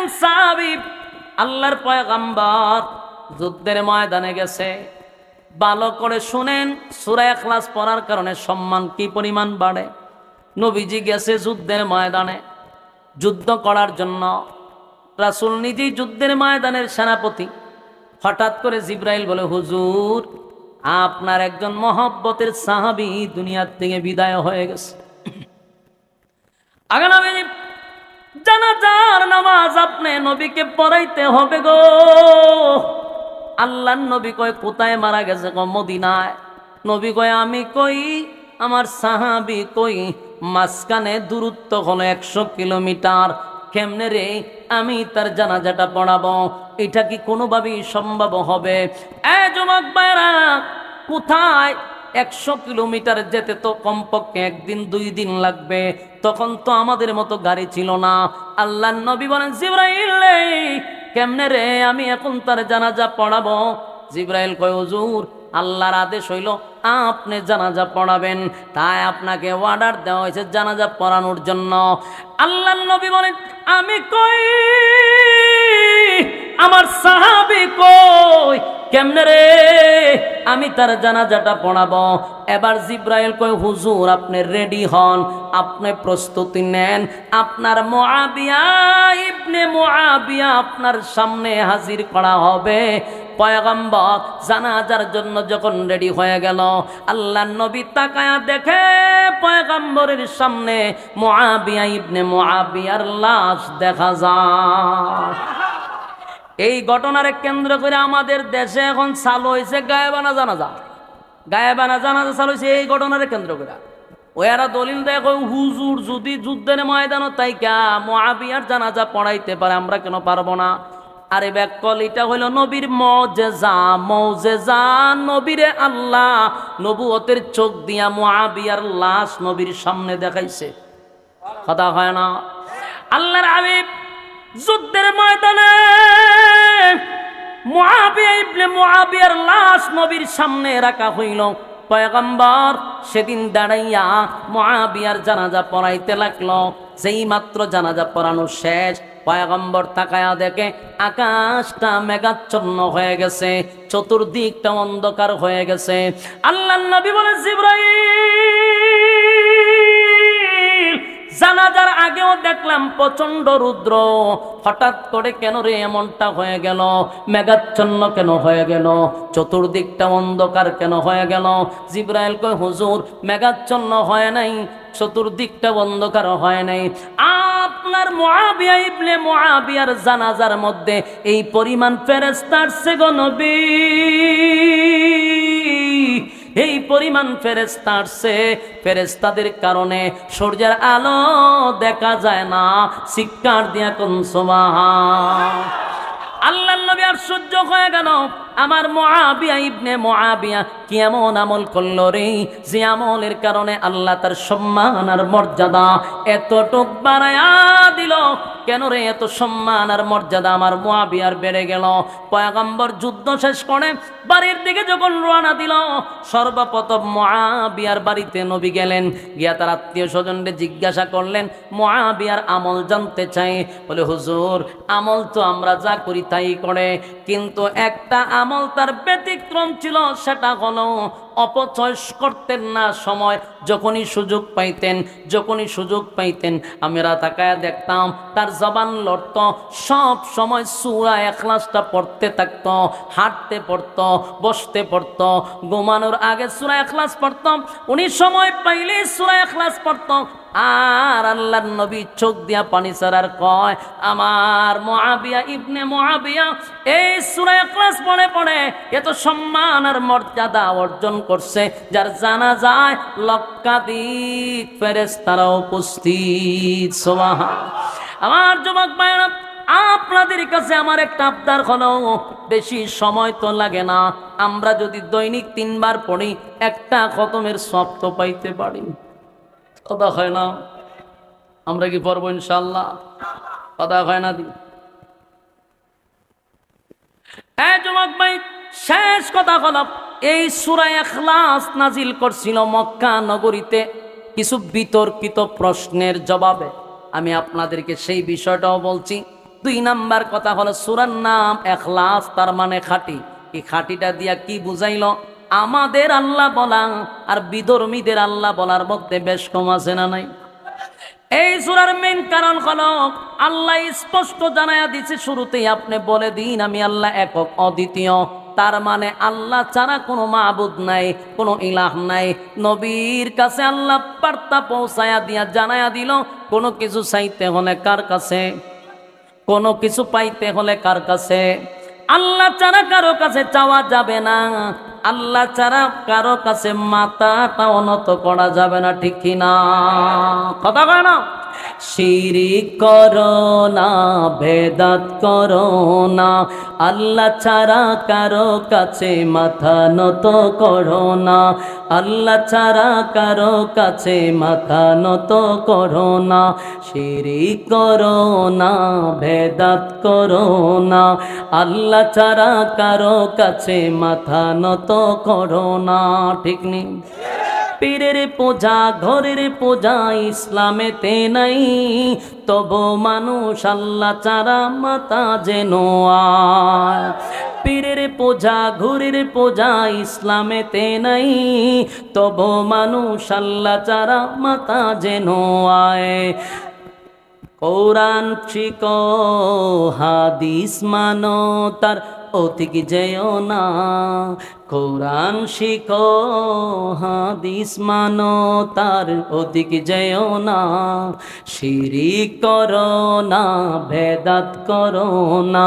একজন সাহাবী আল্লাহর পয়গম্বর যুদ্ধের ময়দানে গেছে। ভালো করে শুনেন, সূরা ইখলাস পড়ার কারণে সম্মান কি পরিমাণ বাড়ে। নবীজি গেছে যুদ্ধের ময়দানে, যুদ্ধ করার জন্য। রাসূল নিজেই যুদ্ধের ময়দানের সেনাপতি। হঠাৎ করে জিবরাইল বলে, হুজুর, আপনার একজন মহব্বতের সাহাবী দুনিয়ার থেকে বিদায় হয়ে গেছে। আগে নবীজি, জানাজার নামাজ আপনি নবীকে পড়াইতে হবে গো। আল্লাহর নবী কয়, কোথায় মারা গেছে? গো মদিনায়। নবী কয়, আমি কই, আমার সাহাবী কই? মাঝখানে দূরত্ব হলো 100 কিলোমিটার। কেমনে রে আমি তার জানাজাটা পড়াবো? এটা কি কোনোভাবেই সম্ভব হবে? যুবক ভাইরা, কোথায়? 100 কিলোমিটার যেতে তো কমপক্ষে 1 দিন 2 দিন লাগবে। তখন তো আমাদের মতো গাড়ি ছিল না। আল্লাহর নবী বলেন, জিবরাইল, কেমনে রে আমি এখন তার জানাজা পড়াবো? জিবরাইল কয়, হুজুর, আল্লাহর আদেশ হইল আপনি জানাজা পড়াবেন, তাই আপনাকে অর্ডার দেওয়া হয়েছে জানাজা পড়ানোর জন্য। আল্লাহর নবী বলেন, আমি কই, আমার সাহাবী কই? কেমনে রে আমি তার জানাজাটা পড়াবো? এবার জিবরাইল কয়, হুজুর, আপনি রেডি হন, আপনি প্রস্তুতি নেন। আপনার মুআবিয়া ইবনে মুআবিয়া আপনার সামনে হাজির করা হবে। পয়গম্বর জানাজার জন্য যখন রেডি হয়ে গেল, আল্লাহর নবী তাকায়া দেখে পয়গম্বরের সামনে মুআবিয়া ইবনে মুআবিয়ার লাশ দেখা যায়। এই ঘটনারে কেন্দ্র করে আমাদের দেশে এখন চালু হয়েছে গায়েবানা জানাজা। গায়েবানা জানাজা চালু হয়েছে এই ঘটনারে কেন্দ্র করে। ওরা দলিল দেখো, হুজুর যদি যুদ্ধের ময়দানও তাইকা মুআবিয়ার জানাজা পড়াইতে পারে, আমরা কেন পারবো না? আরে ব্যাকল, এটা হইল নবীর মুজিজা। মুজিজা নবীরে আল্লাহ নবুয়তের চোখ দিয়া মুআবিয়ার লাশ নবীর সামনে দেখাইছে। কথা হয় না? আল্লাহর হাবিব যুদ্ধের ময়দানে মুআবিয়া ইবনে মুআবিয়ার লাশ নবীর সামনে রাখা হইল। পয়গম্বর সেদিন দাঁড়াইয়া মুআবিয়ার জানাজা পড়াইতে লাগলো। যেই মাত্র জানাজা পড়ানো শেষ, পয়গম্বর তাকায়া দেখে আকাশটা মেঘাচ্ছন্ন হয়ে গেছে, চতুর্দিকটা অন্ধকার হয়ে গেছে। আল্লাহর নবী বলে, জিবরাইল, জানাজার আগেও দেখলাম প্রচন্ড রুদ্র, হঠাৎ করে কেন রে এমনটা হয়ে গেল? মেঘাচ্ছন্ন কেন হয়ে গেল? চতুর্দিকটা অন্ধকার কেন হয়ে গেল? জিবরাইল কয়, হুজুর, মেঘাচ্ছন্ন হয় নাই, চতুর্দিকটা অন্ধকার হয় নাই। আপনার মুআবিয়া ইবনে মুআবিয়ার জানাজার মধ্যে এই পরিমাণ ফেরেশতা আসছে গো নবী, এই পরিমাণ ফেরেশতা আসছে। ফেরেশতাদের কারণে সূর্যের আলো দেখা যায় না। চিৎকার দিয়া কোন সুবহান। আল্লাহর নবী আর সহ্য হয়ে গেল। আমার মুআবিয়া ইবনে মুআবিয়া কি এমন আমল করলো রে, যে আমলের কারণে আল্লাহ তার সম্মান আর মর্যাদা এতটুক বাড়ায়া দিল? কেন রে এত সম্মান আর মর্যাদা আমার মুআবিয়ার বেড়ে গেল? পয়গম্বর যুদ্ধ শেষ করে বাড়ির দিকে যখন রওনা দিল, সর্বপ্রথম মুআবিয়ার বাড়িতে নবী গেলেন। গিয়া তার আত্মীয় স্বজনদের জিজ্ঞাসা করলেন, মুআবিয়ার আমল জানতে চাই। বলে, হুজুর, আমল তো আমরা যা করি তাই করে, কিন্তু একটা আমল তার ব্যতিক্রম ছিল। সেটা হলো অপচয় করতেন না সময়। যখনই সুযোগ পাইতেন আমরা তাকায়া দেখতাম তার জবান লড়ত, সব সময় সূরা ইখলাসটা পড়তে থাকতো। হাঁটতে পড়তো, বসতে পড়তো, ঘুমানোর আগে সূরা ইখলাস পড়তাম, উনি সময় পাইলে সূরা ইখলাস পড়তো। আর আল্লাহর নবী চোখ দিয়া পানি ছাড়ার কয়, আমার মুআবিয়া ইবনে মুআবিয়া এই সূরা ইখলাস পড়ে পড়ে এত সম্মান আর মর্যাদা অর্জন করছে, যার জানাজায় লক্ষাধিক ফেরেশতারা উপস্থিত। সুবহান। আমার যুবক ভাইরা, আপনাদের কাছে আমার একটা আবদার হলো, বেশি সময় তো লাগে না, আমরা যদি দৈনিক 3 বার পড়ি, একটা খতমের সওয়াব তো পাইতে পারি। কথা হয় না? আমরা কি পড়বো ইনশাআল্লাহ? কথা হয় না? যুবক ভাই, শেষ কথা হলো, এই সূরা ইখলাস নাজিল করছিল মক্কা নগরীতে কিছু বিতর্কিত প্রশ্নের জবাবে। আমি আপনাদেরকে সেই বিষয়টাও বলছি। 2 নাম্বার কথা হলো সূরার নাম ইখলাস, তার মানে খাঁটি। এই খাঁটিটা দিয়া কি বুঝাইল? আমাদের আল্লাহ বলা আর বিধর্মীদের আল্লাহ বলার মধ্যে বেশ কম আছে না নাই? এই সূরার মেইন কারণ হলো আল্লাহ স্পষ্ট জানায়া দিয়েছে শুরুতেই, আপনি বলে দিন আমি আল্লাহ একক অদ্বিতীয়। তার মানে আল্লাহ ছাড়া কোনো মাবুদ নাই, কোনো ইলাহ নাই। নবীর কাছে আল্লাহ বার্তা পৌঁছায়া দিয়া জানায়া দিল, কোনো কিছু চাইতে হলে কার কাছে, কোনো কিছু পাইতে হলে কার কাছে? আল্লাহ ছাড়া কারো কাছে চাওয়া যাবে না, আল্লাহ ছাড়া কারো কাছে মাথাটা অনত করা যাবে না, ঠিক কিনা? কথা কয় না? শিরিক করো না, বেদাত করো না, আল্লাহ ছাড়া কারো কাছে মাথা নত করো না, আল্লাহ ছাড়া কারো কাছে মাথা নত করো না। শিরিক করো না, বেদাত করো না, আল্লাহ ছাড়া কারো কাছে মাথা নত করো না, ঠিক নেই? পীরের পূজা, ঘরের পূজা ইসলামেতে নাই, তবু মানুষ আল্লাহ ছাড়া মাথা যেন আয়। পীরের পূজা, ঘরের পূজা ইসলামেতে নাই, তবু মানুষ আল্লাহ ছাড়া মাথা যেন আয়। কোরআন শিখো, হাদিস মানো, তার অধিক যেও না। কোরআন শিখো, হাদিস মানো, তার অধিক যেও না। শিরিক করো না, বেদাত করো না,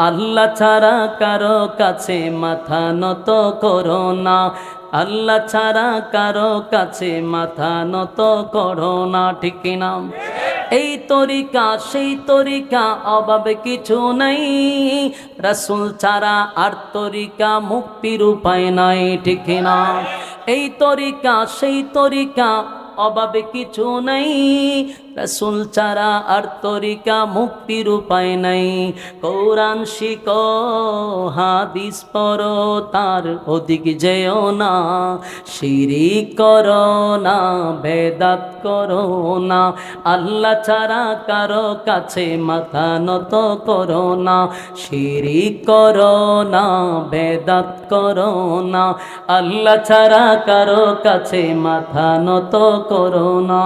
আল্লাহ ছাড়া কারো কাছে মাথা নত করো না, আল্লাহ ছাড়া কারো কাছে মাথা নত করো না, ঠিক কিনা? এই তরিকা সেই তরিকা, অভাবে কিছু নাই, রাসূল ছাড়া আর তরিকা মুক্তির উপায় নাই, ঠিক কিনা? এই তরিকা সেই তরিকা, অভাবে কিছু নাই, রাসূল ছাড়া আর তরিকা মুক্তির উপায় নাই। কোরআন শিখো, হাদিস পড়ো, তার অধিক যেও না। শিরিক করো না, বেদাত করো না, আল্লাহ ছাড়া কারো কাছে মাথা নত করো না। শিরিক করো না, বেদাত করো না, আল্লাহ ছাড়া কারো কাছে মাথা নত করো না।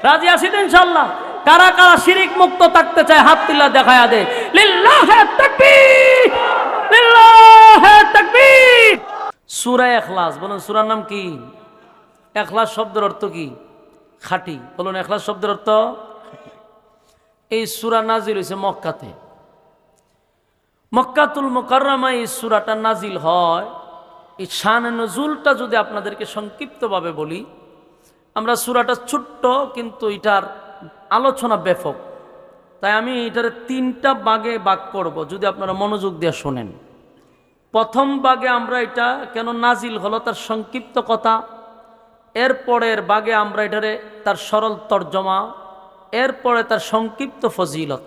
রাজি আছি তো ইনশাআল্লাহ? কারা কারা শিরিক মুক্ত থাকতে চায় হাত তুলে দেখায়া দে। লিল্লাহে তাকবীর, লিল্লাহে তাকবীর। সূরা ইখলাস, বলুন সূরার নাম কি? ইখলাস শব্দের অর্থ কি? খাঁটি। বলুন ইখলাস শব্দের অর্থ? এই সূরা নাজিল হয়েছে মক্কাতে, মক্কাতুল মুকাররমায় এই সূরাটা নাজিল হয়। এই শানে নজুলটা যদি আপনাদেরকে সংক্ষিপ্তভাবে বলি, আমরা সূরাটা ছোট্ট কিন্তু এটার আলোচনা ব্যাপক, তাই আমি এটার 3টা ভাগে ভাগ করব, যদি আপনারা মনোযোগ দিয়ে শোনেন। প্রথম ভাগে আমরা এটা কেন নাজিল হলো তার সংক্ষিপ্ত কথা, এরপরের ভাগে আমরা এটারে তার সরল তর্জমা, এরপরে তার সংক্ষিপ্ত ফজিলত।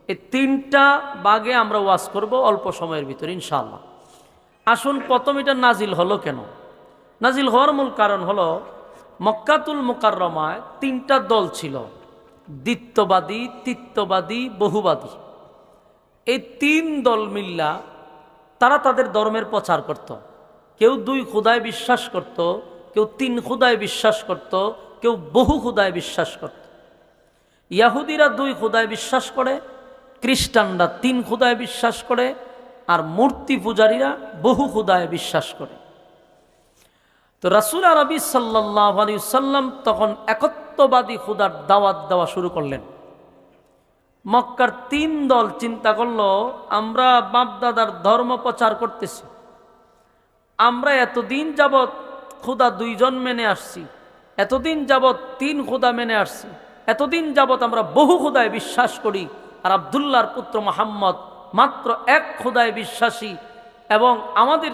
এই 3টা ভাগে আমরা ওয়াজ করব অল্প সময়ের ভিতরে ইনশাআল্লাহ। আসুন প্রথম এটা নাজিল হলো কেন? নাজিল হওয়ার মূল কারণ হলো মক্কাতুল মুকাররমায় 3টা দল ছিল, দ্বিত্ববাদী, তিত্ববাদী, বহুবাদী। এই 3 দল মিল্লা তারা তাদের ধর্মের প্রচার করত। কেউ 2 খুদায় বিশ্বাস করত, কেউ 3 খুদায় বিশ্বাস করত, কেউ বহু খুদায় বিশ্বাস করত। ইয়াহুদিরা 2 খুদায় বিশ্বাস করে, খ্রিস্টানরা 3 খুদায় বিশ্বাস করে, আর মূর্তি পূজারীরা বহু খুদায় বিশ্বাস করে। তো রাসূল আরবি সাল্লাল্লাহু আলাইহি ওয়াসাল্লাম তখন একত্ববাদী খুদার দাওয়াত দেওয়া শুরু করলেন। মক্কার 3 দল চিন্তা করলো, আমরা বাপদাদার ধর্ম প্রচার করতেছি, আমরা এতদিন যাবৎ খুদা 2 জন মেনে আসছি, এতদিন যাবৎ 3 খুদা মেনে আসছি, এতদিন যাবৎ আমরা বহু খুদায় বিশ্বাস করি, আর আব্দুল্লাহর পুত্র মুহাম্মদ মাত্র 1 খুদায় বিশ্বাসী, এবং আমাদের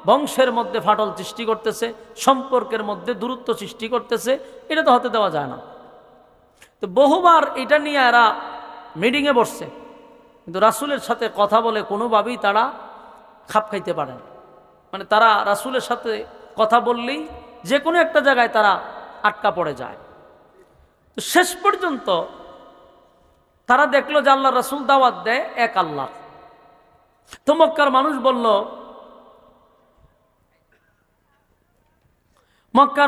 বংশের মধ্যে ফাটল সৃষ্টি করতেছে, সম্পর্কের মধ্যে দূরত্ব সৃষ্টি করতেছে, এটা তো হতে দেওয়া যায় না। তো বহুবার এটা নিয়ে এরা মিটিংয়ে বসছে, কিন্তু রাসূলের সাথে কথা বলে কোনোভাবেই তারা খাপ খাইতে পারে না। মানে তারা রাসূলের সাথে কথা বললেই যে কোনো একটা জায়গায় তারা আটকা পড়ে যায়। তো শেষ পর্যন্ত তারা দেখলো যে আল্লাহ রাসূল দাওয়াত দেয় এক আল্লাহ। তো মক্কার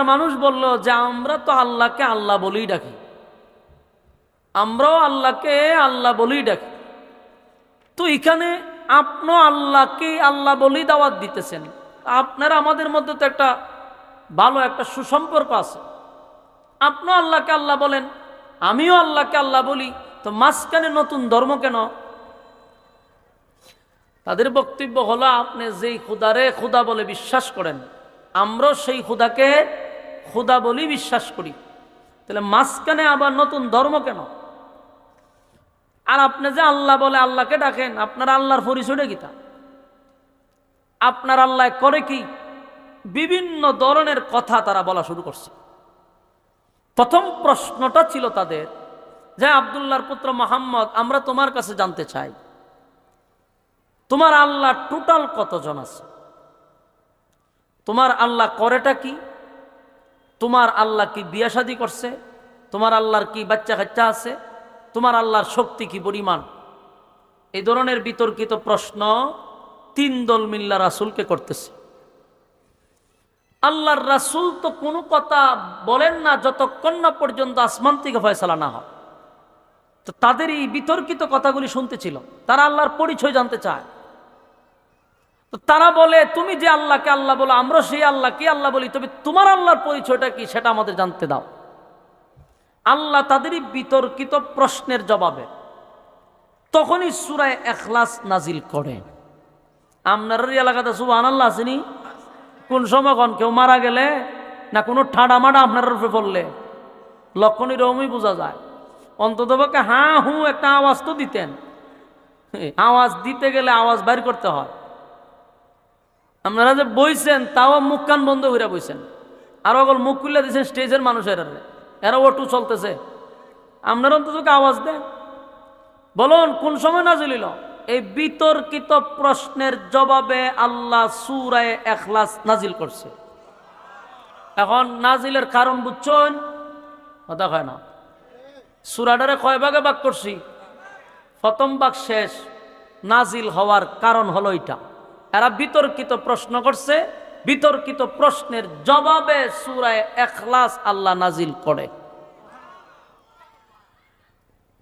মানুষ বলল, যে আমরা তো আল্লাহকে আল্লাহ বলেই ডাকি, আমরাও আল্লাহকে আল্লাহ বলেই ডাকি, তো এখানে আপনিও আল্লাহকে আল্লাহ বলেই দাওয়াত দিতেছেন, আপনারা আমাদের মধ্যে তো একটা ভালো একটা সুসম্পর্ক আছে, আপনিও আল্লাহকে আল্লাহ বলেন, আমিও আল্লাহকে আল্লাহ বলি, তো মাঝখানে নতুন ধর্ম কেন? তাদের বক্তব্য হলো, আপনি যেই খুদারে খুদা বলে বিশ্বাস করেন, আমরাও সেই খুদাকে খুদা বলি বিশ্বাস করি, তাহলে মাঝখানে আবার নতুন ধর্ম কেন? আর আপনি যে আল্লাহ বলে আল্লাহকে ডাকেন, আপনার আল্লাহর পরিচয়টা কি? তা আপনার আল্লাহ করে কি? বিভিন্ন ধরনের কথা তারা বলা শুরু করছে। প্রথম প্রশ্নটা ছিল তাদের যে, আব্দুল্লাহর পুত্র মুহাম্মদ, আমরা তোমার কাছে জানতে চাই, তোমার আল্লাহ টোটাল কতজন আছে? তোমার আল্লাহ করেটা কি? তোমার আল্লাহ কি বিয়ে শাদী করছে? তোমার আল্লাহর কি বাচ্চা কাচ্চা আছে? তোমার আল্লাহর শক্তি কি পরিমাণ? এই ধরনের বিতর্কিত প্রশ্ন তিন দল মিল্লা রাসূলকে করতেছে। আল্লাহর রাসূল তো কোনো কথা বলেন না যতক্ষণ না পর্যন্ত আসমান থেকে ফয়সালা না হয়। তো তাদের এই বিতর্কিত কথাগুলি শুনতেছিল, তারা আল্লাহর পরিচয় জানতে চায়। তো তারা বলে, তুমি যে আল্লাহকে আল্লাহ বলো, আমরা সেই আল্লাহকে আল্লাহ বলি, তবে তোমার আল্লাহর পরিচয়টা কি সেটা আমাদের জানতে দাও। আল্লাহ তাদেরই বিতর্কিত প্রশ্নের জবাবে তখনই সূরা ইখলাস নাজিল করে। আপনার এলাকাতে সুবহানাল্লাহ আসেনি? কোন সময় কেউ মারা গেলে না কোনো ঠাডা মাডা আপনার রূপে পড়লে লক্ষণ এরকমই বোঝা যায়। অন্তত পক্ষে হ্যাঁ হু একটা আওয়াজ তো দিতেন। আওয়াজ দিতে গেলে আওয়াজ বাইর করতে হয়। আপনারা যে বইছেন তাও মুখ কান বন্ধ করে বইছেন, আর অগল মুখ খুলে দিয়েছেন স্টেজের মানুষের, এরা ওটু চলতেছে, আপনারা অন্তত আওয়াজ দেন। বলুন কোন সময় নাজিল হইল? এই বিতর্কিত প্রশ্নের জবাবে আল্লাহ সূরা ইখলাস নাজিল করছে। এখন নাজিলের কারণ বুঝছেন? কথা হয় না। সূরাটারে কয় ভাগে ভাগ করছি? প্রথম ভাগ শেষ। নাজিল হওয়ার কারণ হলো এটা, এরা বিতর্কিত প্রশ্ন করছে, বিতর্কিত প্রশ্নের জবাবে সূরা ইখলাস আল্লাহ নাজিল করে।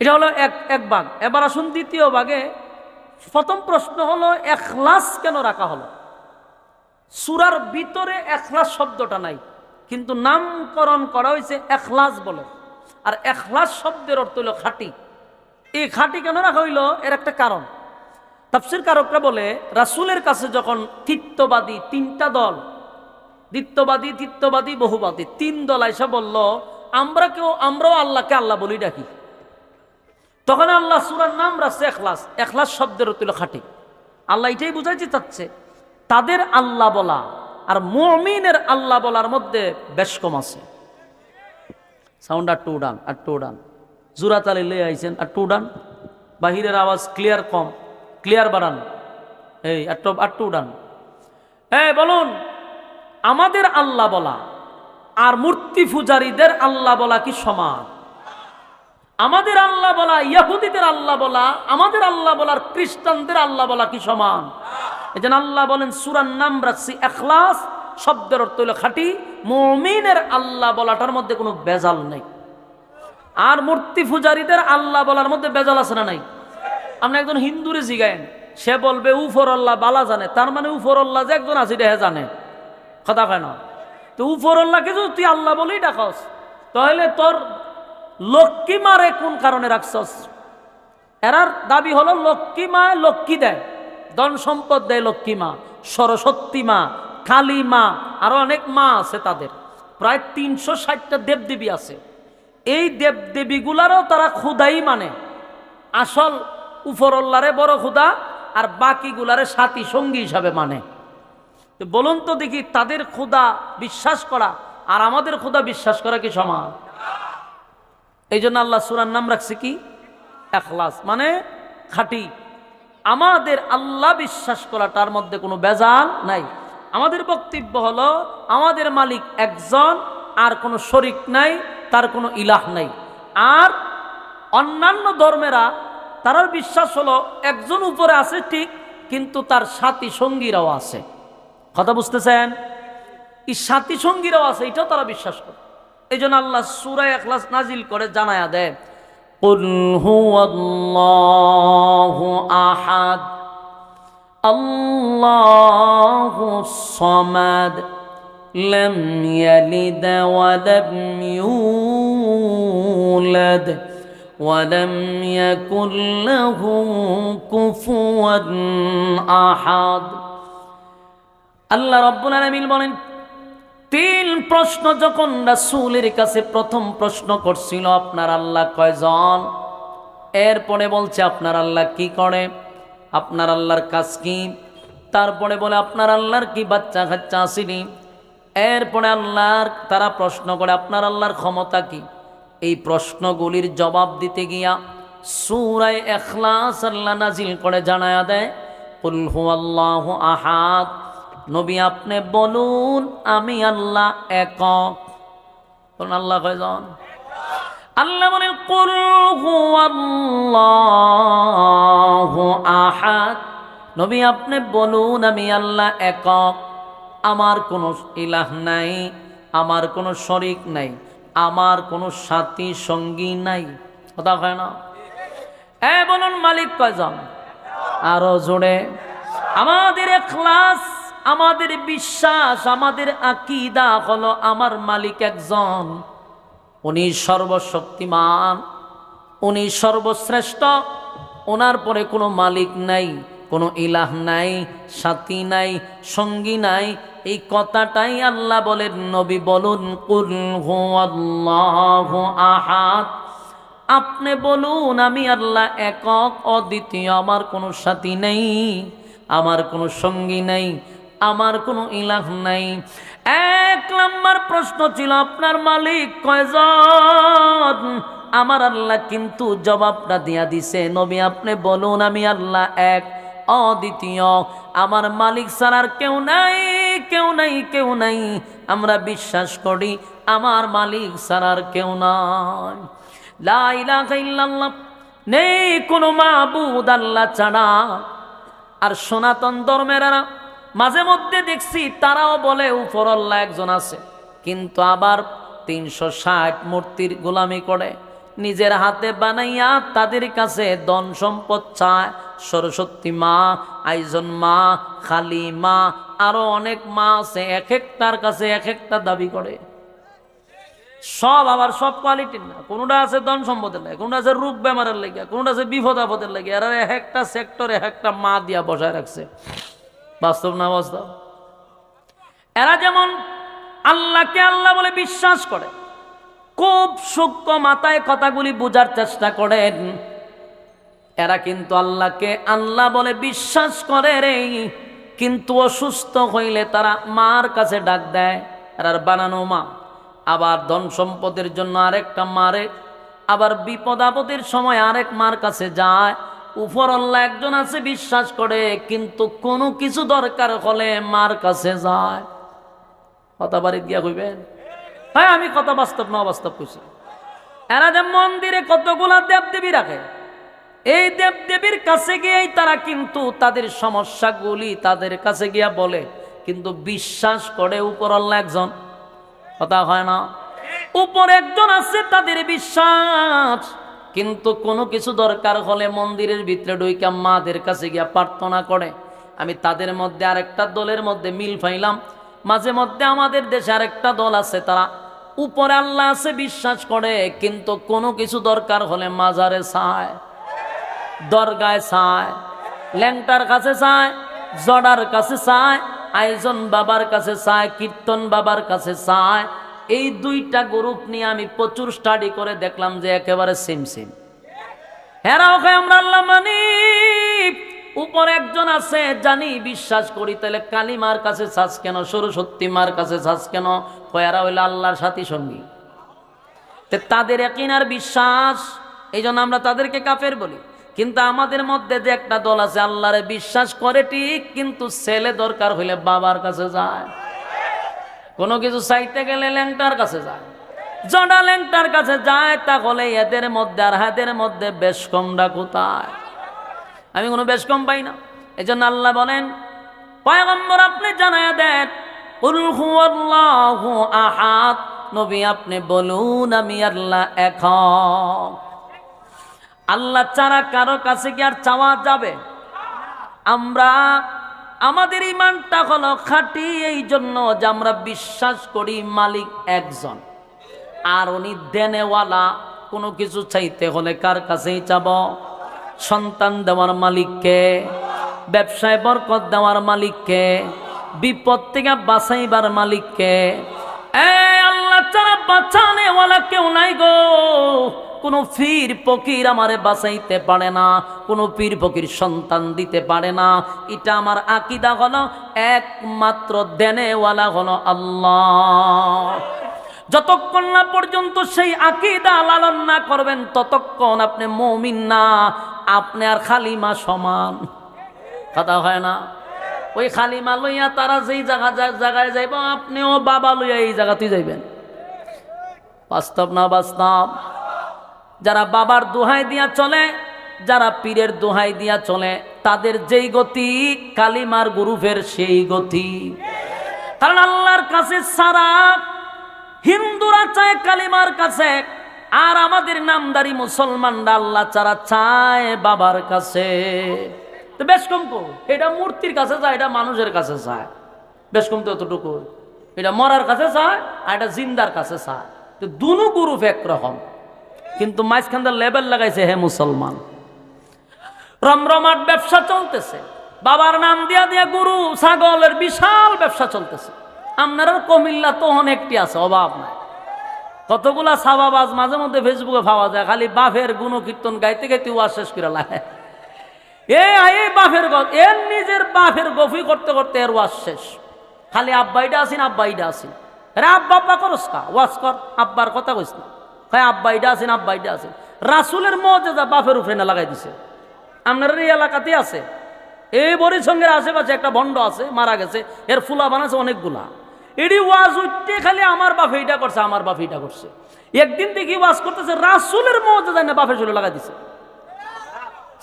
এটা হলো এক ভাগ। এবার আসুন দ্বিতীয় ভাগে। প্রথম প্রশ্ন হলো, ইখলাস কেন রাখা হলো? সূরার ভিতরে ইখলাস শব্দটা নাই, কিন্তু নামকরণ করা হয়েছে ইখলাস বলে। আর ইখলাস শব্দের অর্থ হলো খাঁটি। এই খাঁটি কেন রাখা হইল? এর একটা কারণ। তাফসীর কারকরা বলে, রাসূলের কাছে যখন তিত্ববাদী তিনটা দল, দ্বিত্ববাদী, তিত্ববাদী, বহুবাদী তিন দল আইসা বলল, আমরাও আল্লাহকে আল্লাহ বলি ডাকি, তখন আল্লাহ সূরার নাম রাখছে ইখলাস। ইখলাস শব্দের অর্থ হলো খাঁটি। আল্লাহ এটাই বুঝাইতে চাচ্ছে, তাদের আল্লাহ বলা আর মুমিনের আল্লাহ বলার মধ্যে বেশ কম আছে। সাউন্ড আর টু ডান, আর টু ডান, জোড়া তালে লে আইছেন, আর টু ডান, বাহিরের আওয়াজ ক্লিয়ার কম, ক্লিয়ার বাড়ান, এই আর টু ডান। বলুন, আমাদের আল্লাহ বলা আর মূর্তি পূজারীদের আল্লাহ বলা কি সমান? আমাদের আল্লাহ বলা, ইহুদিদের আল্লাহ বলা, আমাদের আল্লাহ বলার খ্রিস্টানদের আল্লাহ বলা কি সমান? এজন্য আল্লাহ বলেন, সূরার নাম রাখছি ইখলাস, শব্দের অর্থ হলো খাঁটি। মুমিনের আল্লাহ বলাটার মধ্যে কোনো বেজাল নেই। আর মূর্তি পূজারীদের আল্লাহ বলার মধ্যে বেজাল আছে না নাই? আপনি একজন হিন্দুরে জিগায়েন, সে বলবে উপর আল্লাহ বালা জানে, তার মানে উপর আল্লাহ যে একজন আছে এটা জানে। কথা কয় না? তো উপর আল্লাহকে যদি তুই আল্লাহ বলেই ডাকস, তাহলে তোর লক্ষ্মী মারে কোন কারণে রাখছস? এরার দাবি হলো লক্ষ্মী মা লক্ষ্মী দেয়, ধন সম্পদ দেয় লক্ষ্মী মা, সরস্বতী মা, কালী মা, আরো অনেক মা আছে তাদের। প্রায় ৩৬০টা দেবদেবী আছে। এই দেবদেবীগুলারও তারা খুদাই মানে, আসল উপরল্লারে বড় খুদা আর বাকিগুলারে সাথী সঙ্গী হিসাবে মানে। তো বলুন তো দেখি, তাদের খুদা বিশ্বাস করা আর আমাদের খুদা বিশ্বাস করা কি সমান? এই জন্য আল্লাহ সূরার নাম রাখছে কি? ইখলাস, মানে খাঁটি। আমাদের আল্লাহ বিশ্বাস করা, তার মধ্যে কোনো বেজাল নাই। আমাদের বক্তব্য হলো, আমাদের মালিক একজন, আর কোনো শরিক নাই, তার কোনো ইলাহ নাই। আর অন্যান্য ধর্মেরা তারার বিশ্বাস হলো একজন উপরে আছে ঠিক, কিন্তু তার সাথী সঙ্গীরাও আছে। কথা বুঝতেছেন? এই সাথী সঙ্গীরাও আছে, এটাও তারা বিশ্বাস করে। এই জন্য আল্লাহ সূরা ইখলাস নাজিল করে জানায়া দেয়, কুল হুয়াল্লাহু আহাদ আল্লাহুস সামাদ লাম ইয়ালিদ ওয়া লাম ইউলাদ ওয়া লাম ইয়াকুল লাহু কুফুয়ান আহাদ। আল্লাহ রাব্বুল আলামিন বলেন, 3 প্রশ্ন যখন রাসূলের কাছে প্রথম প্রশ্ন করছিল, আপনার আল্লাহ কয়জন? এরপরে বলছে আপনার আল্লাহ কি করে, আপনার আল্লাহর কাজ কি? তারপরে বলে আপনার আল্লাহর কি বাচ্চা কাচ্চা আসেনি? এরপরে আল্লাহর তারা প্রশ্ন করে আপনার আল্লাহর ক্ষমতা কি? এই প্রশ্নগুলির জবাব দিতে গিয়া সূরা ইখলাস আল্লাহ নাজিল করে জানায়া দেয়, কুল হুয়াল্লাহু আহাদ, নবী আপনি বলুন আমি আল্লাহ একক। বলুন আল্লাহ কয়জন? আল্লাহ বলেন কুল হুয়াল্লাহু আহাদ, নবী আপনি বলুন আমি আল্লাহ একক, আমার কোনো ইলাহ নাই, আমার কোনো শরীক নাই, আমার কোনো সাথী সঙ্গী নাই। কথা হয় না? বলুন মালিক কয়জন? আরো জোরে। আমাদের ইখলাস, আমাদের বিশ্বাস, আমাদের আকীদা হলো আমার মালিক একজন, উনি সর্বশক্তিমান, উনি সর্বশ্রেষ্ঠ, ওনার পরে কোনো মালিক নাই, কোনো ইলাহ নাই, সাথী নাই, সঙ্গী নাই। এই কথাটাই আল্লাহ বলেন, নবী বলুন কুল হুয়াল্লাহু আহাদ, আপনি বলুন আমি আল্লাহ একক অদ্বিতীয়, আমার কোনো সাথী নেই, আমার কোনো সঙ্গী নাই, আমার কোনো ইলাহ নাই। 1 নম্বর প্রশ্ন ছিল আপনার মালিক কয়জন? আমার আল্লাহ কিন্তু জবাবটা দিয়া দিছে, নবী আপনি বলুন আমি আল্লাহ এক অদ্বিতীয়, আমার মালিক ছাড়া আর কেউ নাই, কেউ নাই, কেউ নাই। আমরা বিশ্বাস করি আমার মালিক ছাড়া আর কেউ নাই। লা ইলাহা ইল্লাল্লাহ, নেই কোনো মাবুদ আল্লাহ ছাড়া। আর সনাতন ধর্মেরা মাঝে মধ্যে দেখছি তারাও বলে উপর আল্লাহ একজন আছে, কিন্তু আবার 360 মূর্তির গোলামি করে, নিজের হাতে বানাইয়া তাদের কাছে ধন সম্পদ চায়। সরস্বতী মা, আইজন মা, খালি মা, আরো অনেক মা আছে, এক একটার কাছে এক একটা দাবি করে। সব আবার সব কোয়ালিটির না, কোনটা আছে ধন সম্পদের লাগে, কোনটা আছে রোগ বেমারের লাগে, কোনটা আছে বিপদ আপদের লাগে। আর এক একটা সেক্টরে একটা মা দিয়া বসায় রাখছে। বাস্তব না বাস্তব? এরা যেমন আল্লাহকে আল্লাহ বলে বিশ্বাস করে, খুব সূক্ষ্ম মাথায় কথাগুলি বোঝার চেষ্টা করেন। এরা কিন্তু আল্লাহকে আল্লাহ বলে বিশ্বাস করে রে, কিন্তু অসুস্থ হইলে তারা মার কাছে ডাক দেয়, আর বানানো মা। আবার ধন সম্পদের জন্য আরেকটা মারে, আবার বিপদ আপদের সময় আরেক মার কাছে যায়। উপর আল্লাহ একজন আছে বিশ্বাস করে, কিন্তু কোনো কিছু দরকার হলে মার কাছে যায়। কথা বাড়ি গিয়া কইবেন? হ্যাঁ, আমি কথা বাস্তব না অবাস্তব কইছি। এরা যে মন্দিরে কতগুলা দেবদেবী রাখে, এই দেবদেবীর কাছে গিয়েই তারা কিন্তু তাদের সমস্যাগুলি তাদের কাছে গিয়া বলে, কিন্তু বিশ্বাস করে উপর আল্লাহ একজন। কথা হয় না? উপর একজন আছে তাদের বিশ্বাস, কিন্তু কোনো কিছু দরকার হলে মন্দিরের ভিতরে ঢুইকা মাদের কাছে গিয়া প্রার্থনা করে। আমি তাদের মধ্যে আরেকটা দলের মধ্যে মিল পাইলাম। মাঝে মধ্যে আমাদের দেশে আরেকটা দল আছে, তারা উপরে আল্লাহ আছে বিশ্বাস করে, কিন্তু কোনো কিছু দরকার হলে মাজারে চায়, দরগায় চায়, ল্যাংটার কাছে চায়, জড়ার কাছে চায়, আইজন বাবার কাছে চায়, কীর্তন বাবার কাছে চায়। এই দুইটা গ্রুপ নিয়ে আমি প্রচুর স্টাডি করে দেখলাম যে একেবারে সেম সেম। হেরাও খায় আমরা আল্লাহ মানি, উপর একজন আছে জানি বিশ্বাস করি, তাহলে কালী মার কাছে চাস কেন, সরস্বতী মার কাছে চাস কেন? কয়ারা হইল আল্লাহর সাথী সঙ্গী। তাদের ইয়াকিন আর বিশ্বাস, এই জন্য আমরা তাদেরকে কাফের বলি। কিন্তু আমাদের মধ্যে যে একটা দল আছে আল্লাহরে বিশ্বাস করে ঠিক, কিন্তু ছেলে দরকার হইলে বাবার কাছে যায়, কোনো কিছু চাইতে গেলে ল্যাংটার কাছে যায়, জোড়া ল্যাংটার কাছে যায়, তাহলে এদের মধ্যে আর হাতের মধ্যে বেশ কমটা কোথায়? আমি কোনো বেশ কম পাই না। এই জন্য আল্লাহ বলেন, পয়গম্বর আপনি জানায়া দেন, কুল হুয়াল্লাহু আহাদ, নবী আপনি বলুন আমি আল্লাহ এক। আল্লাহ ছাড়া কারো কাছে কি আর চাওয়া যাবে? আমরা আমাদের ঈমানটা হলো খাঁটি এই জন্য যে আমরা বিশ্বাস করি মালিক একজন, আর উনি দেনেওয়ালা। কোনো কিছু চাইতে হলে কার কাছেই চাব? সন্তান দেওয়ার মালিককে, ব্যবসায় বরকত দেওয়ার মালিককে, বিপদ থেকে বাঁচাইবার মালিককে। আল্লাহ ছাড়া বাঁচানেওয়ালা কেউ নাই গো। কোনো পীর ফকির আমারে বাঁচাইতে পারে না, কোনো পীর ফকির সন্তান দিতে পারে না। এটা আমার আকীদা হলো, একমাত্র দেনেওয়ালা হলো আল্লাহ। যতক্ষণ না পর্যন্ত সেই আকীদা লালন না করবেন, ততক্ষণ আপনি মুমিন না, আপনি আর খালিমা সমান। কথা হয় না? ওই খালিমা লইয়া তারা যেই জায়গায় যাইব, আপনিও বাবা লইয়া এই জায়গাতেই যাইবেন। বাস্তব না বাস্তব? যারা বাবার দোহাই দিয়া চলে, যারা পীরের দোহাই দিয়া চলে, তাদের যেই গতি, কালিমার গ্রুপের সেই গতি। কারণ আল্লাহর কাছে সারা হিন্দুরা চায় কালিমার কাছে, আর আমাদের নামদারি মুসলমানরা আল্লাহ ছাড়া চায় বাবার কাছে। তো বেশ কম কো, এটা মূর্তির কাছে চায়, এটা মানুষের কাছে চায়। বেশ কম তো এতটুকু, এটা মরার কাছে চায় আর এটা জিন্দার কাছে চায়। তো দুনো গ্রুপ একরকম, কিন্তু মাঝখানটা লেবেল লাগাইছে হে মুসলমান। রমরমাট ব্যবসা চলতেছে, বাবার নাম দিয়া দিয়া গরু ছাগলের বিশাল ব্যবসা চলতেছে। আপনার কমিল্লা তো অনেকটি আছে, অভাব নাই। কতগুলা সাবাবাজ মাঝে মধ্যে ফেসবুকে পাওয়া যায়, খালি বাফের গুণকীর্তন গাইতে গাইতে ওয়া শেষ করে লাগে। বাফের এর নিজের বাফের গফি করতে করতে এর ওয়াজ শেষ। খালি আব্বাইটা আসিন, আব্বাইটা আসিন। রে আব্বা আব্বা করস কা, ওয়াজ কর, আব্বার কথা কইস না। হ্যাঁ আব্বাইটা আসিন, আব্বাইটা আসিন। রাসুলের মর্যাদা বাফের উপরে না লাগাই দিছে। আপনার এই এলাকাতে আছে, এই বরিসঙ্গের আশেপাশে একটা ভণ্ড আছে, মারা গেছে, এর ফুলা বানাছে অনেকগুলা। এটি ওয়াজ উঠতে খালি আমার বাপে এটা করছে, আমার বাপে এটা করছে। একদিন দেখি ওয়াজ করতেছে, রাসুলের মর্যাদা না বাপের চলে লাগাই দিছে।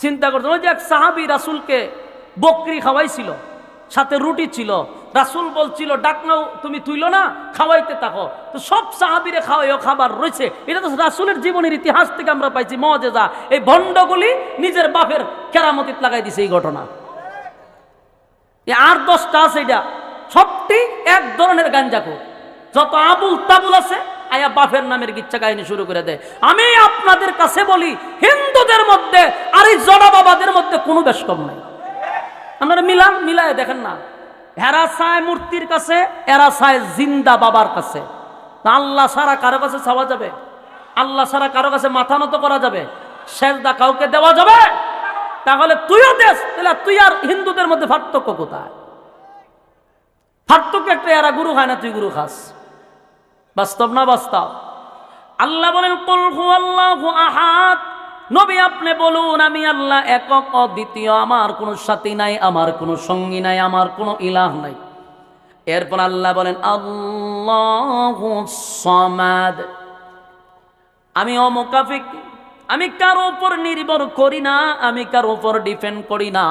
চিন্তা করতেন, ওই যে এক সাহাবী রাসুলকে বকরি খাওয়াইছিল, সাথে রুটি ছিল। রাসুল বলছিল ডাকনাও তুমি তুইল না, খাওয়াইতে থাকো। তো সব সাহাবীরে খাওয়াইও, খাবার রয়েছে। এটা তো রাসুলের জীবনের ইতিহাস থেকে আমরা পাইছি মর্যাদা। এই ভণ্ডগুলি নিজের বাপের কেরামতিত লাগাই দিছে এই ঘটনা। আর 10টা আছে, এটা সবটি এক ধরনের গাঞ্জাখোর। যত আবুল তাবুল আছে আয়া বাপের নামের গিচ্ছা কাহিনী শুরু করে দেয়। আমি আপনাদের কাছে বলি, হিন্দুদের মধ্যে আর এই জড়া বাবাদের মধ্যে কোনো বেশ কম নাই। আপনারা মিলায় দেখেন না, এরা চায় মূর্তির কাছে, এরা চায় জিন্দা বাবার কাছে। আল্লাহ ছাড়া কারো কাছে চাওয়া যাবে? আল্লাহ ছাড়া কারো কাছে মাথা নত করা যাবে? সেজদা কাউকে দেওয়া যাবে? তাহলে তুইও দেশ, তাহলে তুই আর হিন্দুদের মধ্যে পার্থক্য কোথায়? পার্থক্য একটা, এরা গুরু খায় না, তুই গুরু খাস। বাস্তব না বাস্তব? আল্লাহ বলেন কুল হুয়াল্লাহু আহাদ, নবী আপনি বলুন আমি আল্লাহ একক অদ্বিতীয়, আমার কোনো সাথী নাই, আমার কোনো সঙ্গী নাই, আমার কোনো ইলাহ নাই। এরপর আল্লাহ বলেন আল্লাহুস সামাদ, আমি অমুকাফিক, আমি কারো উপর নির্ভর করি না, আমি কারো উপর ডিপেন্ড করি না।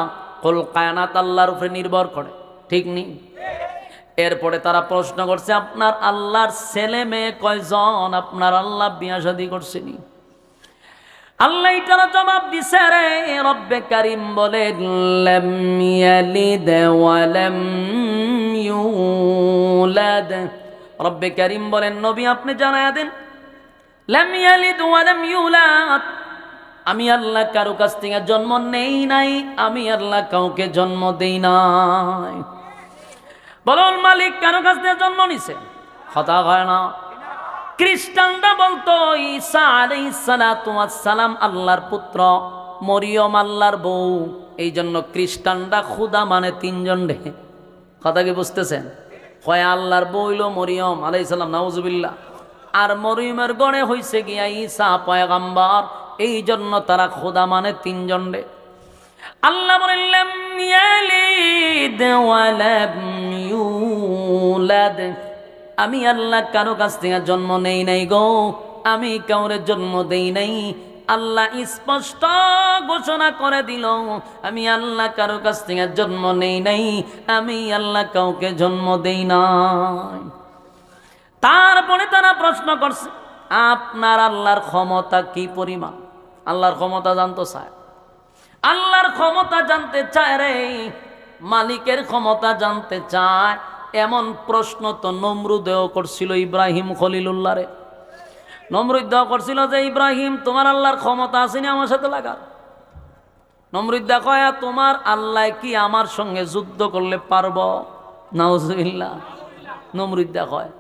কুল কায়নাত আল্লাহর উপরে নির্ভর করে, ঠিক নেই? এরপরে তারা প্রশ্ন করছে আপনার আল্লাহর ছেলে মেয়ে কয়জন? আপনার আল্লাহ বিয়া শাদী করছেনি? আল্লাহ এটার জবাব দিছে, রে রব্বে কারীম বলেন লাম ইয়ালিদ ওয়া লাম ইউলাদ। রব্বে কারীম বলেন নবী আপনি জানায়া দেন, লাম ইয়ালিদ ওয়া লাম ইউলাদ, আমি আল্লাহ কারো কাছ থেকে জন্ম নেই নাই, আমি আল্লাহ কাউকে জন্ম দেই নাই। বলুন মালিক কারো কাছ থেকে জন্ম নিছে? কথা হয় না। খ্রিস্টানরা বলতো ঈসা আলাইহিস সালাতু ওয়াস সালাম আল্লাহর পুত্র, মরিয়ম আল্লাহর বউ। এই জন্য খ্রিস্টানরা খোদা মানে 3 জন রে। কথা কি বুঝতেছেন? হয় আল্লাহর বউ হইল মরিয়ম আলাইহিস সালাম, নাউজুবিল্লাহ, আর মরিয়মের গড়ে হইছে গিয়া ঈসা পয়গম্বর। এই জন্য তারা খোদা মানে 3 জন রে। আল্লাহ বলেন লাম ইয়ালিদ ওয়া লাম ইউলাদ, আমি আল্লাহ কারো কাছ থেকে জন্ম নেই নাই গো, আমি কাউরে জন্ম দেই নাই। আল্লাহ স্পষ্ট ঘোষণা করে দিল, আমি আল্লাহ কারো কাছ থেকে জন্ম নেই নাই, আমি আল্লাহ কাউকে জন্ম দেই নাই। তারপরে তারা প্রশ্ন করছে, আপনার আল্লাহর ক্ষমতা কি পরিমাণ? আল্লাহর ক্ষমতা জানতে চায়, আল্লাহর ক্ষমতা জানতে চায় রে, মালিকের ক্ষমতা জানতে চায়। এমন প্রশ্ন তো নমরুদেও করছিল ইব্রাহিম খলিলুল্লাহ রে। নমরুদ দেওয়া করছিল যে, ইব্রাহিম তোমার আল্লাহর ক্ষমতা আসেনি আমার সাথে লাগার? নমরুদ কয়, তোমার আল্লাহ কি আমার সঙ্গে যুদ্ধ করলে পারব? নাউজুবিল্লাহ। নমরুদ কয়।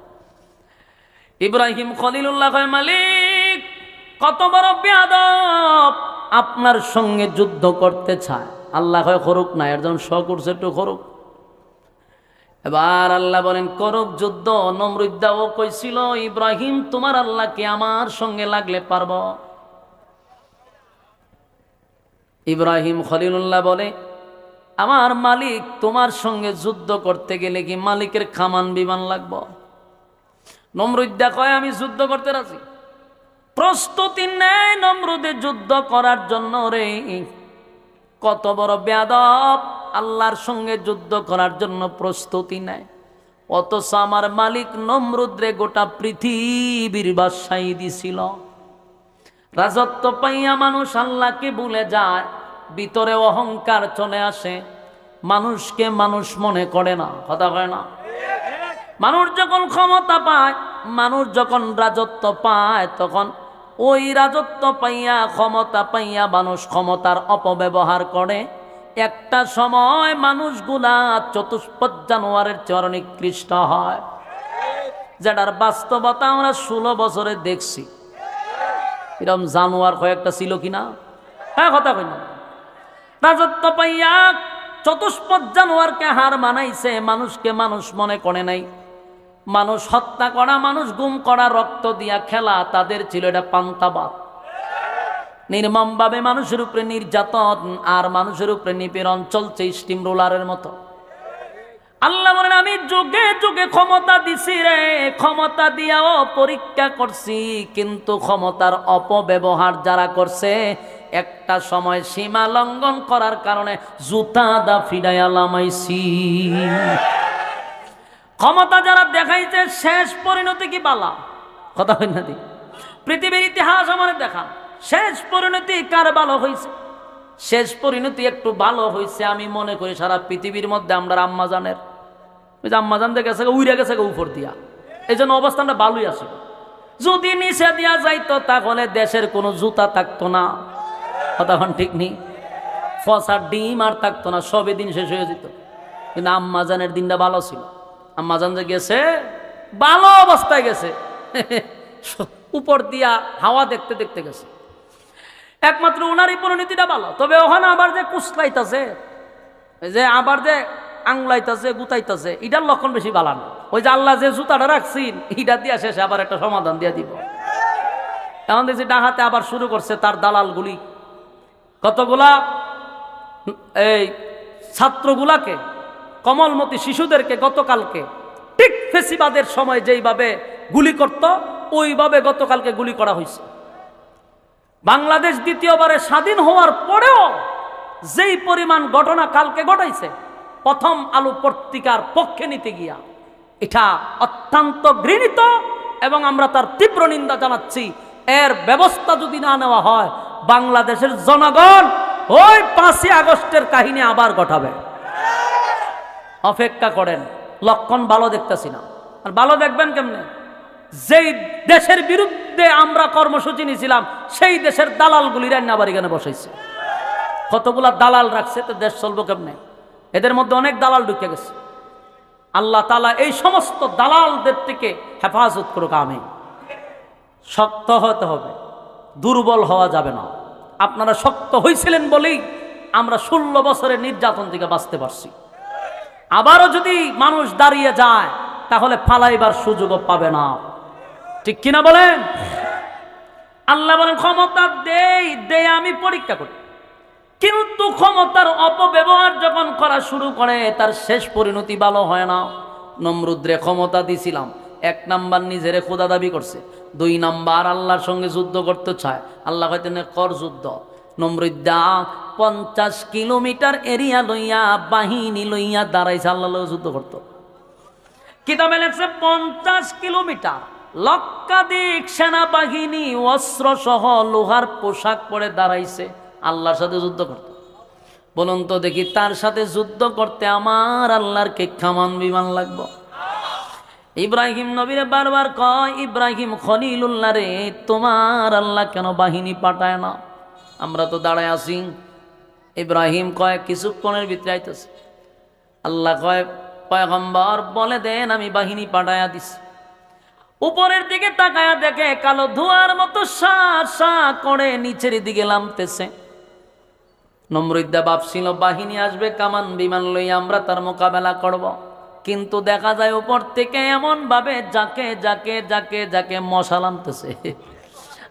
ইব্রাহিম খলিলুল্লাহ কয়, মালিক কত বড় বেয়াদব, আপনার সঙ্গে যুদ্ধ করতে চায়। আল্লাহ কয় করুক না, এর জন্য শখ করছে একটু করুক। এবার আল্লাহ বলেন করুক যুদ্ধ। নমরুদ্দাও কইছিল, ইব্রাহিম তোমার আল্লাহ কি আমার সঙ্গে লাগলে পারব? ইব্রাহিম খলিলুল্লাহ বলে, আমার মালিক তোমার সঙ্গে যুদ্ধ করতে গেলে কি মালিকের খামান বিমান লাগবে? নমরুদ্দা কয়, আমি যুদ্ধ করতে রাজি। প্রস্তুতি নেয় নমরুদে যুদ্ধ করার জন্য রে। কত বড় বেয়াদব, আল্লাহর সঙ্গে যুদ্ধ করার জন্য প্রস্তুতি নেয়। অথচ আমার মালিক নমরুদরে গোটা পৃথিবীর বাদশাহী দিছিল। রাজত্ব পাইয়া মানুষ আল্লাহকে ভুলে যায়, ভিতরে অহংকার চলে আসে, মানুষকে মানুষ মনে করে না, কথা কয় না। মানুষ যখন ক্ষমতা পায়, মানুষ যখন রাজত্ব পায়, তখন ওই রাজত্ব পাইয়া ক্ষমতা পাইয়া মানুষ ক্ষমতার অপব্যবহার করে। একটা সময় মানুষগুলা চতুষ্পদ জানোয়ারের চেয়ে নিকৃষ্ট হয়, যেটার বাস্তবতা আমরা 16 বছরে দেখছি। এরকম জানোয়ার কয়েকটা ছিল কিনা? হ্যাঁ, কথা কই না। রাজত্ব পাইয়া চতুষ্পদ জানোয়ারকে হার মানাইছে, মানুষকে মানুষ মনে করে নাই। মানুষ হত্যা করা, মানুষ গুম করা, রক্ত দিয়া খেলা, তাদের ছিল এটা পান্তাবাদ। নির্মমভাবে মানুষের উপরে নির্যাতন আর মানুষের উপরে নিপীড়ন চলছে স্টিম রোলারের মতো। আল্লাহ বলেন, আমি যুগে যুগে ক্ষমতা দিছি রে, ক্ষমতা দিয়াও পরীক্ষা করছি, কিন্তু ক্ষমতার অপব্যবহার যারা করছে, একটা সময় সীমা লঙ্ঘন করার কারণে জুতা দা ফিডাইয়া লামাইছি। ক্ষমতা যারা দেখাইছে, শেষ পরিণতি কি বালা? কথা হয় না? পৃথিবীর ইতিহাস আমার দেখা, শেষ পরিণতি কার ভালো হয়েছে? শেষ পরিণতি একটু ভালো হয়েছে আমি মনে করি সারা পৃথিবীর মধ্যে আমরা আম্মাজানের। আম্মাজান গেছে উইরা গেছে উপর দিয়া, এই জন্য অবস্থানটা ভালোই আছে। যদি নিচে দিয়া যাইতো তাহলে দেশের কোনো জুতা থাকতো না, কথা ঠিক নেই, ফসার ডিম আর থাকতো না, সবে দিন শেষ হয়ে যেত। কিন্তু আম্মাজানের দিনটা ভালো ছিল। আম্মাজান যে গেছে ভালো অবস্থায় গেছে, উপর দিয়া হাওয়া দেখতে দেখতে গেছে। একমাত্র ওনারই পরিণতিটা ভালো। তবে ওখানে আবার যে কুচলাইতেছে, যে আবার যে আংলাইতেছে, গুতাইতেছে, এটার লক্ষণ বেশি ভালো না। ওই যে আল্লাহ যে জুতাটা রাখছেন, এটা দিয়া শেষে আবার একটা সমাধান দিয়া দিব। এখন দেখছি ডাহাতে আবার শুরু করছে তার দালালগুলি, কতগুলা এই ছাত্রগুলাকে, কমলমতি শিশুদেরকে গতকালকে ঠিক ফেসিবাদের সময় যেইভাবে গুলি করত, ওইভাবে গতকালকে গুলি করা হয়েছে। বাংলাদেশ দ্বিতীয়বারে স্বাধীন হওয়ার পরেও যেই পরিমাণ ঘটনা কালকে ঘটাইছে, প্রথম আলো পত্রিকার পক্ষে নিতে গিয়া, এটা অত্যন্ত ঘৃণিত এবং আমরা তার তীব্র নিন্দা জানাচ্ছি। এর ব্যবস্থা যদি না নেওয়া হয়, বাংলাদেশের জনগণ ওই 5ই আগস্টের কাহিনী আবার ঘটাবে। অপেক্ষা করেন, লক্ষণ ভালো দেখতেছি না। আর ভালো দেখবেন কেমনে? যেই দেশের বিরুদ্ধে আমরা কর্মসূচি নিয়েছিলাম, সেই দেশের দালালগুলি রান্না বাড়ি এখানে বসাইছে। কতগুলা দালাল রাখছে, তো দেশ চলবো কেমনে? এদের মধ্যে অনেক দালাল ঢুকে গেছে। আল্লাহ তাআলা এই সমস্ত দালালদের থেকে হেফাজত করুক, আমিন। শক্ত হতে হবে, দুর্বল হওয়া যাবে না। আপনারা শক্ত হয়েছিলেন বলেই আমরা 16 বছরের নির্যাতন থেকে বাঁচতে পারছি। আবারও যদি মানুষ দাঁড়িয়ে যায়, তাহলে ফালাইবার সুযোগও পাবে না, ঠিক কিনা বলেন? আল্লাহ বলেন, ক্ষমতা দেই আমি পরীক্ষা করি, কিন্তু ক্ষমতার অপব্যবহার যখন করা শুরু করে, তার শেষ পরিণতি ভালো হয় না। নমরুদরে ক্ষমতা দিছিলাম, এক নাম্বার নিজেরে খোদা দাবি করছে, 2 নাম্বার আল্লাহর সঙ্গে যুদ্ধ করতে চায়। আল্লাহ কইতেন কর যুদ্ধ। নমরুদ্দা 50 কিলোমিটার এরিয়া লইয়া বাহিনী লইয়া দাঁড়াইছে, আল্লাহ যুদ্ধ করতো। কিতাবে লেখছে 50 কিলোমিটার লক্ষাধিক সেনাবাহিনী অস্ত্র সহ লোহার পোশাক পরে দাঁড়াইছে, আল্লাহর সাথে যুদ্ধ করত। বলুন তো দেখি, তার সাথে যুদ্ধ করতে আমার আল্লাহর কে কামান বিমান লাগবো? ইব্রাহিম নবীরে বারবার কয়, ইব্রাহিম খলিলুল্লাহ রে, তোমার আল্লাহ কেন বাহিনী পাঠায় না? আমরা তো দাঁড়ায় আছি। ইব্রাহিম কয় কিছুক্ষণের ভিতরে আইতেছে। আল্লাহ কয়, পয়গম্বর বলে দেন আমি বাহিনী পাঠায়া দিছি। উপরের দিকে তাকায়া দেখে কালো ধোঁয়ার মতো সা সা করে নিচের দিকে নামতেছে। নমরুদ্দা ভাবছিল বাহিনী আসবে কামান বিমান লইয়া, আমরা তার মোকাবেলা করব। কিন্তু দেখা যায় উপর থেকে এমন ভাবে যাকে যাকে যাকে যাকে মশা নামতেছে।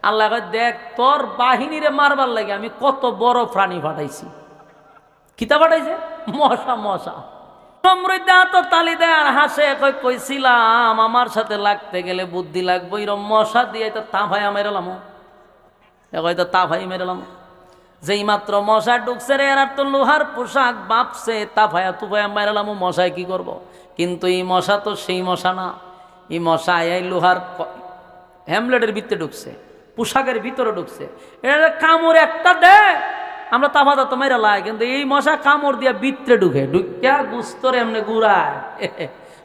আল্লাহ কয়, দেখ তোর বাহিনীরে মারবার লাগে আমি কত বড় প্রাণী পাঠাইছি। কিতা পাঠাইছে? মশা। মশা। নমরুদ্দা তো তালি দেয় আর হাসে, কইছিলাম আমার সাথে লাগতে গেলে বুদ্ধি লাগবে, এরকম মশা দিয়ে তো তাফাইয়া মেরেলাম, হয়তো তাফাই মেরেলাম। যেই মাত্র মশা ঢুকছে রে, আর তো লোহার পোশাক বাপসে তাফায়া তুফায়া মেরেলাম, মশায় কি করব? কিন্তু এই মশা তো সেই মশা না, এই মশা এই লোহার হ্যামলেটের ভিতরে ঢুকছে, পোশাকের ভিতরে ঢুকছে। এটা কামড় একটা দে, আমরা তাফাতা তো মেরে লাই, কিন্তু এই মশা কামড় দিয়া ভিতরে ঢুকিয়া গুস্তরে এমনি ঘুরায়,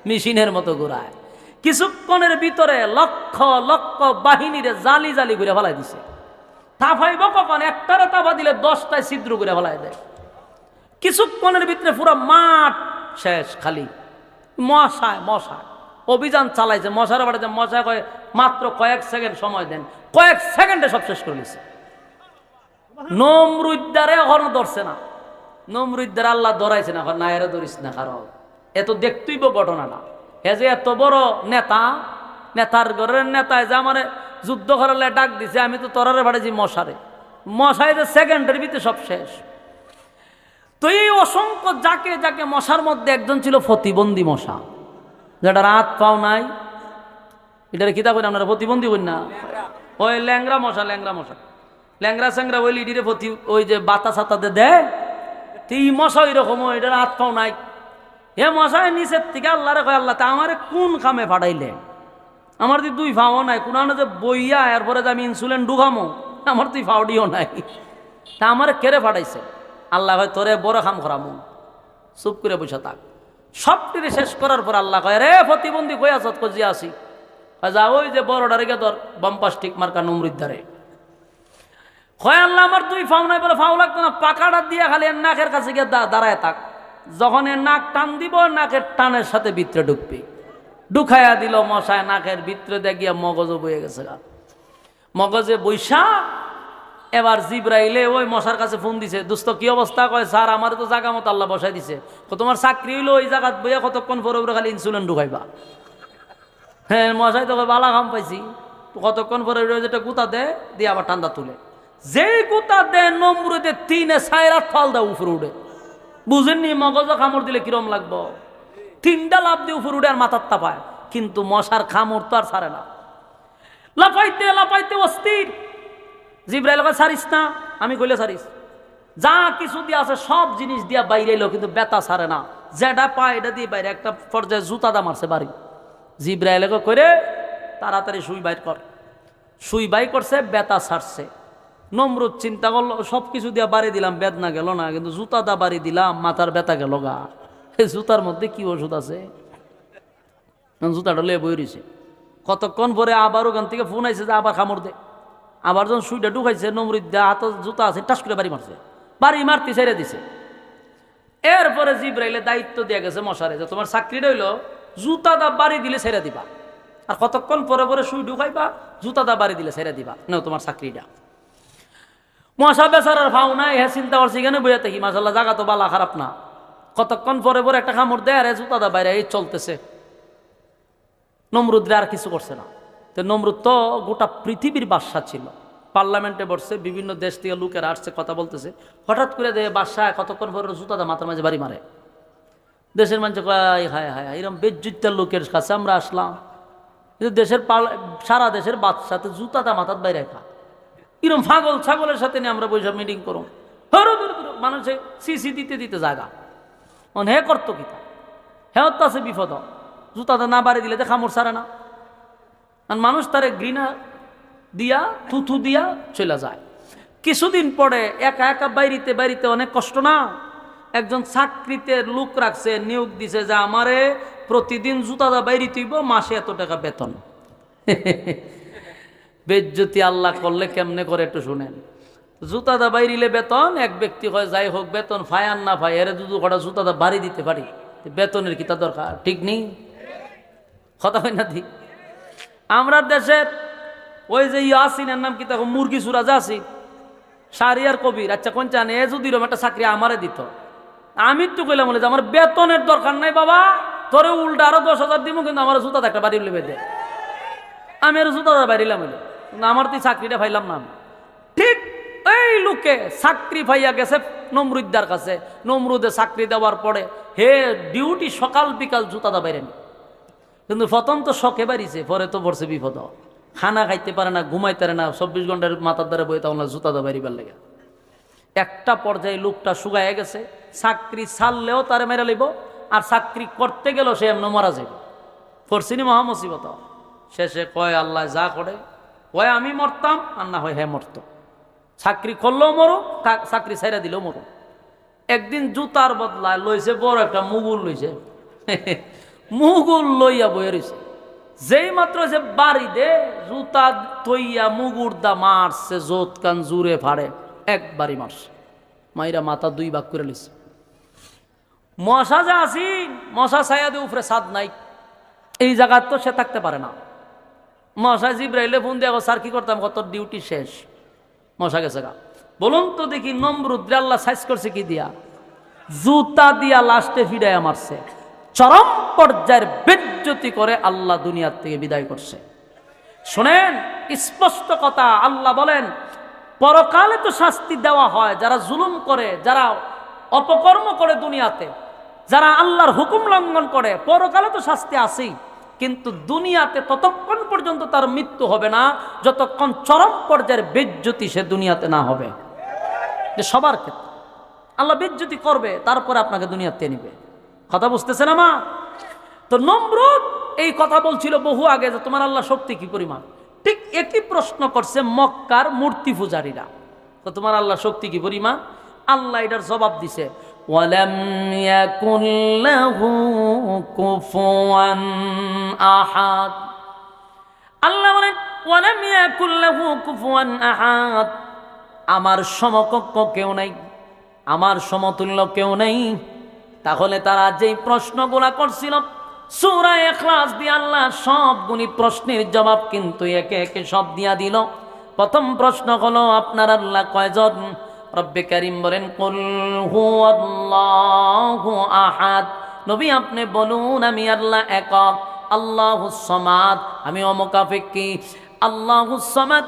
মেশিনের মতো ঘুরায়। কিছুক্ষণের ভিতরে লক্ষ লক্ষ বাহিনীরে জালি জালি ঘুরে ফেলাই দিছে। তাফাইব কখন? একটারে তাফা দিলে 10টায় ছিদ্র করে ফেলাই দেয়। কিছুক্ষণের ভিতরে পুরো মাঠ শেষ, খালি মশায় মশায় অভিযান চালাইছে। মশার বাড়িতে মশা কয় মাত্র কয়েক সেকেন্ড সময় দেন, কয়েক সেকেন্ডে সব শেষ করে দিছে। নমরুদ্দারে এখনো ধরছে না। নমরুদ্দার আল্লাহ ধরাইছে না, না এরা ধরিস না, কারণ এত দেখতেইব ঘটনাটা। এ যে এত বড় নেতা, নেতার ঘরের নেতায় যে আমার যুদ্ধ করালে ডাক দিছে, আমি তো তরারে বাড়াইছি মশারে। মশায় যে সেকেন্ডের ভিতরে সব শেষ। তো এই অসংখ্য যাকে যাকে মশার মধ্যে একজন ছিল প্রতিবন্ধী মশা, যেটা রাত পাও নাই। এটার কিতাব করেন আপনারা, প্রতিবন্ধী করেন না, ওই ল্যাংরা মশা। ল্যাংরা মশা, ল্যাংরা স্যাংরা ওই লিডিরে প্রতি ওই যে বাতা সাতাতে দেয়, তো এই মশা ওই রকম, এটা রাত পাও নাই। হে মশায় নিচের থেকে আল্লাহরে কয়, আল্লাহ তা আমারে কোন কামে পাঠাইলে? আমার তো 2 ফাও নাই, কোন যে বইয়া এরপরে যে আমি ইনসুলিন ঢুকামো, আমার তুই ফাউডিও নাই, তা আমার কেড়ে পাঠাইছে? আল্লাহ কয়, তোরে বড় কাম করামু, চুপ করে বসে থাক। সবটিরে শেষ করার পর আল্লাহ কয়, রে প্রতিবন্ধী কই আছত? কজি আসি। যা ওই যে বড়ডারে গে তোর বম্পাস্টিক মার্কা নমরুদ্দারে। কয় আল্লাহ আমার 2 ফাও নাই, বলে ফাও লাগতো না, পাকাটা দিয়ে খালি এর নাকের কাছে গিয়ে দাঁড়ায় থাক। যখন এর নাক টান দিব, নাকের টানের সাথে ভিতরে ঢুকবে। ঢুকাইয়া দিল মশায়, নাকের ভিতরে দেখিয়া মগজে বয়ে গেছে। মগজে বৈশা এবার জিব্রাইলে ওই মশার কাছে ফোন দিছে, দোস্ত কি অবস্থা? কয় স্যার আমার তো জায়গা মতো আল্লাহ বসাই দিছে, তোমার চাকরি হইলো ওই জায়গাত বইয়া কতক্ষণ পরে পরে খালি ইনসুলিন ঢুকাইবা। হ্যাঁ মশাই তো বালা কাম পাইছি, কতক্ষণ পরে যেটা গুতা দে দিয়ে আবার ঠান্ডা তুলে, যে গুতা দে নমরুদে 3 4 ফল দেয় উপরে উঠে। বুঝেননি মগজে কামড় দিলে কিরম লাগবো? 3টা লাভ দিয়ে উপরে উঠে আর মাথার তাপায়, কিন্তু মশার কামড় তো আর ছাড়ে না। লাফাইতে লাফাইতে অস্থির। জিব্রাইল কয় ছাড়িস না, আমি কইলে ছাড়িস। যা কিছু দিয়ে আছে সব জিনিস দিয়া বাইরে এলো, কিন্তু বেতা ছাড়ে না, যেটা পায় এটা দিয়ে বাইরে। একটা পর্যায়ে জুতা দা মারছে বাড়ি। জিব্রাইল করে তাড়াতাড়ি সুই বাইর কর। সুই বাই করছে, বেতা ছাড়ছে। নমরুদ চিন্তা করলো সব কিছু দিয়া বাড়ি দিলাম, বেদনা গেল না, কিন্তু জুতা দা বাড়ি দিলাম, মাথার বেতা গেল গা। জুতার মধ্যে কি ওষুধ আছে? জুতাটা লয়ে বই রয়েছে। কতক্ষণ পরে আবার ওখান থেকে ফোন আইছে যে আবার কামড় দে। আবার যখন সুইটা ঢুকাইছে, নমরুদ হাত জুতা আছে, টাস করে বাড়ি মারছে। বাড়ি মারতে ছেড়ে দিছে। এরপরে জিব্রাইলে দায়িত্ব দিয়ে গেছে মশারে, যে তোমার চাকরিটা হইলো জুতা দা বাড়ি দিলে ছেড়ে দিবা, আর কতক্ষণ পরে পরে সুই ঢুকাইবা, জুতা দা বাড়ি দিলে ছেড়ে দিবা, নাও তোমার চাকরিটা। মশা বেচারার ফাও নাই, হ্যাঁ চিন্তা করছি কেন বইয়া থাকি, মাশাল্লাহ জায়গা তো বালা খারাপ না। কতক্ষণ পরে পরে একটা কামড় দেয়, আর জুতা দা বাইরে এই চলতেছে। নমরুদ আর কিছু করছে না। তো নমরুদ তো গোটা পৃথিবীর বাদশা ছিল, পার্লামেন্টে বসছে, বিভিন্ন দেশ থেকে লোকেরা আসছে, কথা বলতেছে। হঠাৎ করে দেয় বাদশা কতক্ষণ পরে জুতা দা মাথার মাঝে বাড়ি মারে। দেশের মানুষ কয় হায় হায়, এরকম বেজ্জুতার লোকের কাছে আমরা আসলাম, দেশের সারা দেশের বাচ্চাতে জুতাটা মাথার বাইরে খা, এরকম ছাগল ছাগলের সাথে নিয়ে আমরা বৈশাখ মিটিং করো, মানুষে সিসি দিতে দিতে জায়গা হে করতো কিতা, হ্যাঁ তো আছে বিপদ, জুতাটা না বাড়ি দিলে খামড় সারে না, আর মানুষ তারে ঘৃণা দিয়া থুথু দিয়া চলে যায়। কিছুদিন পরে একা একা বাইরিতে বাইরিতে অনেক কষ্ট না, একজন চাকরিতে লোক রাখছে, নিয়োগ দিছে যে আমারে প্রতিদিন জুতাদা বাইরে তুইব, মাসে এত টাকা বেতন। বেজ্জতি আল্লাহ করলে কেমনে করে একটু শুনেন। জুতাদা বাইরিলে বেতন, এক ব্যক্তি হয় যাই হোক বেতন ফায় আর না ফায়, এর দুটো কটা জুতাদা বাড়ি দিতে পারি, বেতনের কি তা দরকার? ঠিক নেই কথা হয় না ঠিক? আমরা দেশের ওই যে ইয়াসিনের নাম কি তখন মুরগি সুরাজ আসি সারিয়ার কবির, আচ্ছা কোন চান এ যদি একটা চাকরি আমারে দিত, আমি তো কইলাম বলে যে আমার বেতনের দরকার নাই বাবা, তোরে উল্টা আরো 10,000 দিব, কিন্তু আমার জুতা একটা বাড়ি লেবে দে, আমি আর জুতা বাড়িলাম হইলো, কিন্তু আমার তুই চাকরিটা পাইলাম না। ঠিক এই লোকে চাকরি পাইয়া গেছে নমরুদ্দার কাছে, নমরুদে চাকরি দেওয়ার পরে হে ডিউটি সকাল বিকাল জুতাদা বাইরেন, কিন্তু প্রথম তো শখে বাড়িছে, পরে তো পড়ছে বিপদ, খানা খাইতে পারে না, ঘুমাইতে পারে না, 24 ঘন্টার মাথার দ্বারা বই তখন জুতাদা বাড়িবার লেগে। একটা পর্যায়ে লোকটা শুকায় গেছে, চাকরি ছাড়লেও তারে মেরে লইব, আর চাকরি করতে গেল সে এমন মারা যাইব, পড়ছিনি মহামসিবত। শেষে কয় আল্লাহ যা করে, হয় আমি মরতাম আর না হয় হ্যাঁ মরত, চাকরি করলেও মরো, চাকরি ছাইরা দিলেও মরো। একদিন জুতার বদলায় লইছে বড় একটা মুগুল লইছে, মুগুল লইয়া বয়ে রয়েছে, যেই মাত্র যে বাড়ি দে জুতা থইয়া মুগুর দা মারছে, জোত কান জুড়ে ফাড়ে, একবারই মারছে, মাইরা মাথা 2 ভাগ করে লিছে। মশা যা আসি মশা ছায়াদের উপরে ছাদ নাই, এই জায়গা তো সে থাকতে পারে না। মশা জিব্রাইলে ফোন দিয়ে স্যার কি করতাম, কত ডিউটি শেষ, মশা গেছে গা। বলুন তো দেখি নমরুদ আল্লাহ সাইজ করছে কি দিয়া? জুতা দিয়া লাস্টে ফিরাইয়া মারছে, চরম পর্যায়ের বেজ্জতি করে আল্লাহ দুনিয়ার থেকে বিদায় করছে। শোনেন স্পষ্ট কথা, আল্লাহ বলেন পরকালে তো শাস্তি দেওয়া হয় যারা জুলুম করে, যারা অপকর্ম করে দুনিয়াতে, যারা আল্লাহর হুকুম লঙ্ঘন করে, পরকালে তো শাস্তি আছেই, কিন্তু দুনিয়াতে ততক্ষণ পর্যন্ত তার মৃত্যু হবে না যতক্ষণ চরম পর্যায়ের বেজ্জতি সে দুনিয়াতে না হবে। যে সবার ক্ষেত্রে আল্লাহ বেজ্জতি করবে, তারপরে আপনাকে দুনিয়াতে নিবে। কথা বুঝতেছেন আমার? তো নমরুদ এই কথা বলছিল বহু আগে যে তোমার আল্লাহ শক্তি কি পরিমাণ। ঠিক একই প্রশ্ন করছে মক্কার মূর্তি পূজারীরা, তো তোমার আল্লাহ শক্তি কি পরিমাণ? আল্লাহ এটার জবাব দিছে, ওয়ালাম ইয়াকুল লাহু কুফুয়ান আহাদ। আল্লাহ বলেন ওয়ালাম ইয়াকুল লাহু কুফুয়ান আহাদ, আমার সমকক্ষ কেউ নাই, আমার সমতুল্য কেউ নেই। তাহলে তারা যেই প্রশ্নগুলা করছিল সূরা ইখলাস দিয়ে আল্লাহ সবগুলি প্রশ্নের জবাব কিন্তু একে একে সব দিয়া দিল। প্রথম প্রশ্ন হলো আপনার আল্লাহ কয়জন? রব্বে কারীম বলেন কুল হুয়াল্লাহু আহাদ, নবী আপনি বলুন আমি আল্লাহ একক, আল্লাহুস সামাদ, আমি অমুকাফেক্কি, আল্লাহুস সামাদ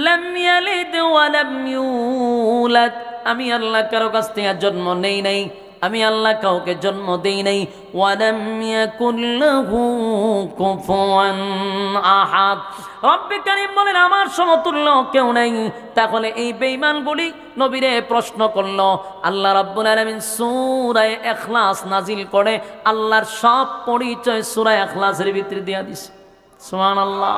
লাম ইয়ালিদ ওয়া লাম ইউলাদ, আমি আল্লাহ কারো কাছ থেকে জন্ম নেই নাই, আমি আল্লাহ কাউকে জন্ম দেই নাই। ওয়ালাম ইয়াকুল লাহু কুফুয়ান আহাদ, রব্বে কারীম বলেন আমার সমতুল্য কেউ নাই। তাহলে এই বেঈমানগুলি নবীরে প্রশ্ন করলো, আল্লাহ রাব্বুল আলামিন সূরা ইখলাস নাজিল করে আল্লাহর সব পরিচয় সূরা ইখলাসের ভিতরে দিয়া দিছে। সুবহানাল্লাহ।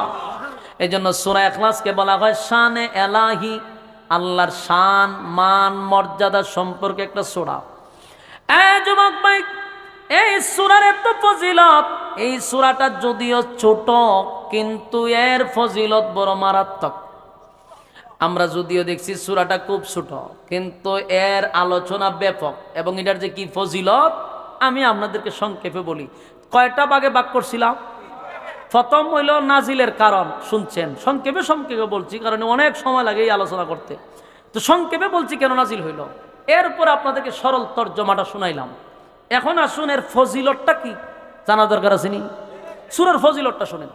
এজন্য সূরা ইখলাসকে বলা হয় শানে এলাহি, আল্লাহর শান মান মর্যাদা সম্পর্কে একটা সূরা। যুবক ভাই, এই সূরার এত ফজিলত, এই সূরাটা যদিও ছোট কিন্তু এর ফজিলত বড় মারাত্মক। আমরা যদিও দেখছি সূরাটা খুব ছোট কিন্তু এর আলোচনা ব্যাপক, এবং এটার যে কি ফজিলত আমি আপনাদেরকে সংক্ষেপে বলি। কয়টা ভাগে ভাগ করছিলাম? প্রথম হইল নাজিলের কারণ, শুনছেন, সংক্ষেপে সংক্ষেপে বলছি কারণ অনেক সময় লাগে এই আলোচনা করতে, তো সংক্ষেপে বলছি কেন নাজিল হইল। এরপর আপনাদেরকে সরল তর্জমাটা শুনাইলাম। এখন আসুন এর ফজিলতটা কি জানা দরকার আছে নি? সূরার ফজিলতটা শুনেন।